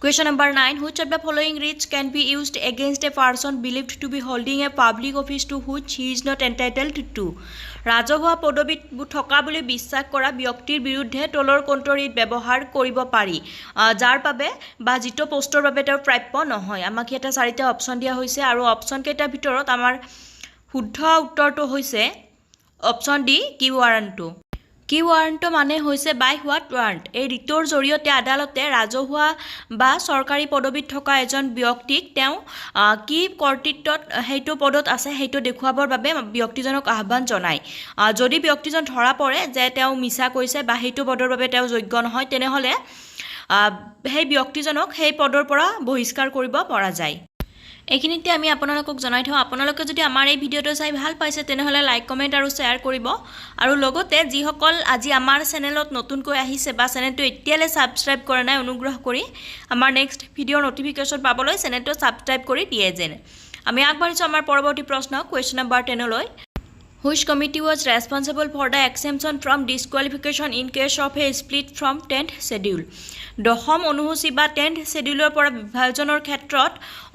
Question number 9 Which of the following writs can be used against a person believed to be holding a public office to which he is not entitled to ৰাজহুৱা পদবীত থকা বুলি বিশ্বাস কৰা ব্যক্তিৰ বিৰুদ্ধে তলৰ কোনটো ৰিট ব্যৱহাৰ কৰিব পাৰি যাৰ বাবে বা যিটো পোষ্টৰ বাবে তেওঁ প্ৰাপ্য নহয় আমাক এটা চাৰিটা অপশ্যন দিয়া হৈছে আৰু অপশ্যন কেইটাৰ ভিতৰত আমাৰ শুদ্ধ উত্তৰটো হৈছে অপশ্যন ডি কি ৱাৰেণ্টটো কি ৱাৰেণ্ট মানে হৈছে বাই হোৱাট ৱাৰেণ্ট এই ৰিটৰ জৰিয়তে আদালতে ৰাজহুৱা বা চৰকাৰী পদবীত থকা এজন ব্যক্তিক তেওঁ কি কৰ্তৃত্বত সেইটো পদত আছে সেইটো দেখুৱাবৰ বাবে ব্যক্তিজনক আহ্বান জনায় যদি ব্যক্তিজন ধৰা পৰে যে তেওঁ মিছা কৈছে বা সেইটো পদৰ বাবে তেওঁ যোগ্য নহয় তেনেহলে সেই ব্যক্তিজনক সেই পদৰ পৰা বহিষ্কাৰ কৰিব পৰা যায় এইখিনিতে আমি আপোনালোকক জনাই থওঁ আপোনালোকে যদি আমাৰ এই ভিডিঅটো চাই ভাল পাইছে তেনেহলে লাইক কমেন্ট আৰু শেয়াৰ কৰিব আৰু লগতে যিসকল আজি আমাৰ চেনেলত নতুনকৈ আহিছে বা চেনেলটো এতিয়ালে সাবস্ক্ৰাইব কৰা নাই অনুগ্ৰহ কৰি আমাৰ নেক্সট ভিডিঅ'ৰ নটিফিকেশ্যন পাবলৈ চেনেলটো সাবস্ক্ৰাইব কৰি দিয়ে যেন আমি আগবাঢ়িছো আমাৰ পৰৱৰ্তী প্ৰশ্ন কোৱেশ্চন নম্বৰ 10 লৈ Which committee was responsible for the exemption from disqualification in case of a split from 10th schedule? দশম অনুসূচী বা 10th scheduleৰ পৰা বিভাজনৰ ক্ষেত্ৰত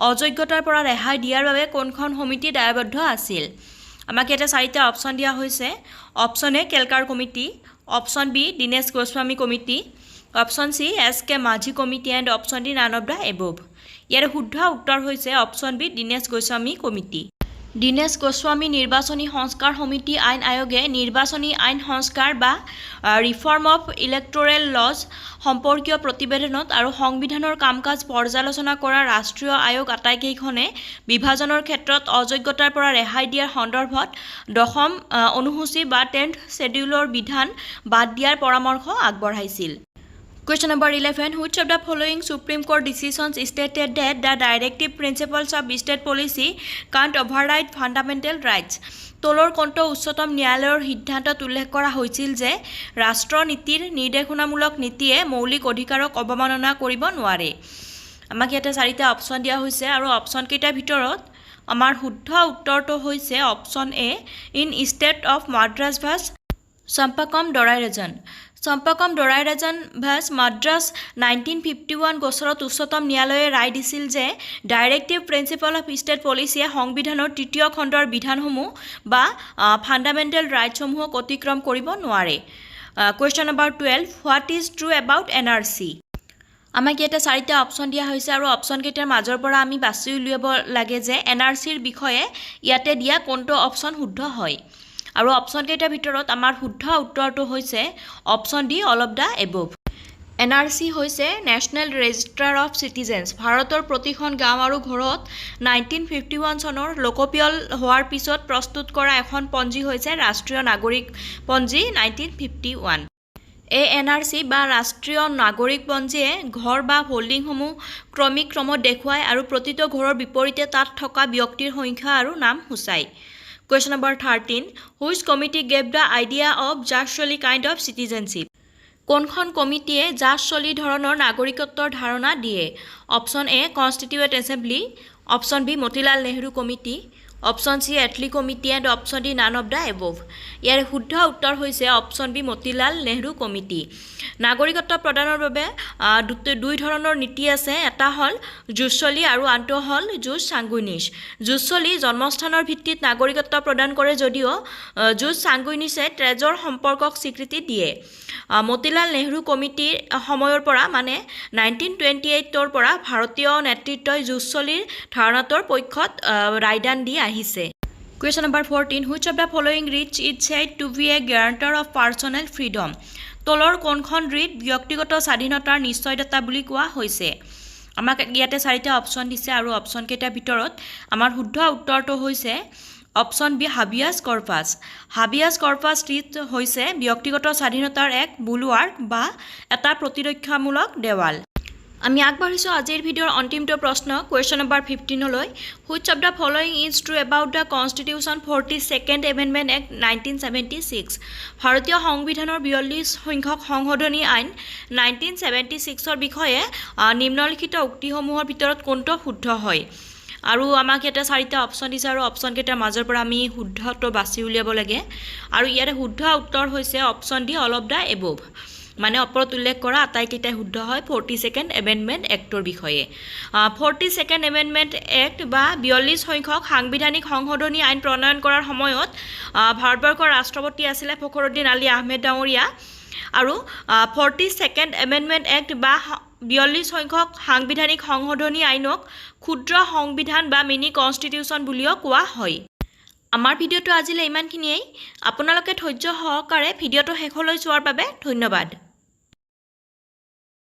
অযোগ্যতাৰ পৰা ৰেহাই দিয়াৰ বাবে কোনখন সমিতি দায়বদ্ধ আছিল আমাক এটা চাৰিটা অপশ্যন দিয়া হৈছে option A Kelkar committee option B Dinesh Goswami committee option C S K Majhi committee and option D none of the above ইয়াৰ শুদ্ধ উত্তৰ হৈছে option B Dinesh Goswami committee Dinesh Goswami নিৰ্বাচনী সংস্কাৰ সমিতি আইন আয়োগে নিৰ্বাচনী আইন সংস্কাৰ বা ৰিফৰ্ম অফ ইলেক্টৰেল লজ সম্পৰ্কীয় প্ৰতিবেদনত আৰু সংবিধানৰ কামকাজ পৰ্যালোচনা কৰা ৰাষ্ট্ৰীয় আয়োগ আটাইকেইখনে বিভাজনৰ ক্ষেত্ৰত অযোগ্যতাৰ পৰা ৰেহাই দিয়াৰ সন্দৰ্ভত দশম অনুসূচী বা 10th scheduleৰ বিধান বাদ দিয়াৰ পৰামৰ্শ আগবঢ়াইছিল Question number 11 Which of the following Supreme Court decisions stated that the directive principles of state policy can't override fundamental rights তলৰ কোনটো উচ্চতম ন্যায়ালয়ৰ সিদ্ধান্তত উল্লেখ কৰা হৈছিল যে ৰাষ্ট্ৰনীতিৰ নিৰ্দেশনামূলক নীতিয়ে মৌলিক অধিকাৰক অৱমাননা কৰিব নোৱাৰে আমাক এটা চাৰিটা অপশ্যন দিয়া হৈছে আৰু অপশ্যন কেইটাৰ ভিতৰত আমাৰ শুদ্ধ উত্তৰটো হৈছে option A in state of Madras versus Champakam Dorairajan Champakam Dorairajan versus Madras 1951 গোচৰত উচ্চতম ন্যায়ালয়ে ৰায় দিছিল যে ডাইৰেক্টিভ প্ৰিন্সিপল অফ ষ্টেট পলিচিয়ে সংবিধানৰ তৃতীয় খণ্ডৰ বিধানসমূহ বা ফাণ্ডামেণ্টেল ৰাইটছসমূহক অতিক্ৰম কৰিব নোৱাৰে question number 12 what is true about NRC আমাক ইয়াতে চাৰিটা অপশ্যন দিয়া হৈছে আৰু অপশ্যন কেইটাৰ মাজৰ পৰা আমি বাছি উলিয়াব লাগে যে এনআৰচিৰ বিষয়ে ইয়াতে দিয়া কোনটো অপশ্যন শুদ্ধ হয় আৰু অপশ্যন কেইটাৰ ভিতৰত আমাৰ শুদ্ধ উত্তৰটো হৈছে option D all of the above NRC হৈছে নেশ্যনেল ৰেজিষ্টাৰ অফ চিটিজেন্স ভাৰতৰ প্ৰতিখন গাঁও আৰু ঘৰত 1951 চনৰ লোকপিয়ল হোৱাৰ পিছত প্ৰস্তুত কৰা এখন পঞ্জী হৈছে ৰাষ্ট্ৰীয় নাগৰিক পঞ্জী 1951 এই এনআৰচি বা ৰাষ্ট্ৰীয় নাগৰিক পঞ্জীয়ে ঘৰ বা হোল্ডিংসমূহ ক্ৰমত দেখুৱায় আৰু প্ৰতিটো ঘৰৰ বিপৰীতে তাত থকা ব্যক্তিৰ সংখ্যা আৰু নাম সূচায় Question number 13. Which committee gave the idea of just-solely kind of citizenship? কোনখন কমিটিয়ে জাষ্ট-চলি ধৰণৰ নাগৰিকত্বৰ ধাৰণা দিয়ে? Option A constituent assembly, option B Motilal Nehru committee, option C Attlee committee and option D none of the above. ইয়াৰ শুদ্ধ উত্তৰ হৈছে option B Motilal Nehru committee. নাগৰিকত্ব প্ৰদানৰ বাবে দুই ধৰণৰ নীতি আছে, এটা হ'ল জুজ-চলি আৰু আনটো হ'ল জুজ সাংগুইনিছ। জুজ-চলি জন্মস্থানৰ ভিত্তিত নাগৰিকত্ব প্ৰদান কৰে যদিও জুজ সাংগুইনিছে তেজৰ সম্পৰ্কক স্বীকৃতি দিয়ে। মতিলাল নেহৰু কমিটিৰ সময়ৰ পৰা মানে 1928ৰ পৰা ভাৰতীয় নেতৃত্বই জুজ-চলিৰ ধাৰণাটোৰ পক্ষত ৰায়দান দি আহিছে। Question number 14. Which of the following read is said to be a guarantor of personal freedom? তলৰ কোনখন ৰীড ব্যক্তিগত স্বাধীনতাৰ নিশ্চয়তা বুলি কোৱা হৈছে? আমাক ইয়াতে চাৰিটা অপশ্যন দিছে আৰু অপশ্যন কেইটাৰ ভিতৰত আমাৰ শুদ্ধ উত্তৰটো হৈছে option B habeas corpus. Habeas corpus read হৈছে ব্যক্তিগত স্বাধীনতাৰ এক বুলৱাৰ্ক বা এটা প্ৰতিৰক্ষামূলক দেৱাল। আমি আগবাঢ়িছোঁ আজিৰ ভিডিঅ'ৰ অন্তিমটো প্ৰশ্ন কুৱেশ্যন নম্বৰ 15লৈ। Which of the following is true about the constitution 42nd amendment act 1976? ভাৰতীয় সংবিধানৰ 42 সংখ্যক সংশোধনী আইন 1976ৰ বিষয়ে নিম্নলিখিত উক্তিসমূহৰ ভিতৰত কোনটো শুদ্ধ হয়? আৰু আমাক ইয়াতে চাৰিটা অপশ্যন দিছে আৰু অপশ্যন কেইটাৰ মাজৰ পৰা আমি শুদ্ধটো বাছি উলিয়াব লাগে। আৰু ইয়াতে শুদ্ধ উত্তৰ হৈছে option D all of the above, মানে ওপৰত উল্লেখ কৰা আটাইকেইটাই শুদ্ধ হয় 42nd এমেণ্ডমেণ্ট এক্টৰ বিষয়ে। 42nd এমেণ্ডমেণ্ট এক্ট বা 42 সংখ্যক সাংবিধানিক সংশোধনী আইন প্ৰণয়ন কৰাৰ সময়ত ভাৰতবৰ্ষৰ ৰাষ্ট্ৰপতি আছিলে ফখৰুদ্দিন আলী আহমেদ ডাঙৰীয়া। আৰু 42nd এমেণ্ডমেণ্ট এক্ট বা 42 সংখ্যক সাংবিধানিক সংশোধনী আইনক ক্ষুদ্ৰ সংবিধান বা মিনি কনষ্টিটিউশ্যন বুলিও কোৱা হয়। আমাৰ ভিডিঅ'টো আজিলৈ ইমানখিনিয়েই। আপোনালোকে ধৈৰ্য সহকাৰে ভিডিঅ'টো শেষলৈ চোৱাৰ বাবে ধন্যবাদ।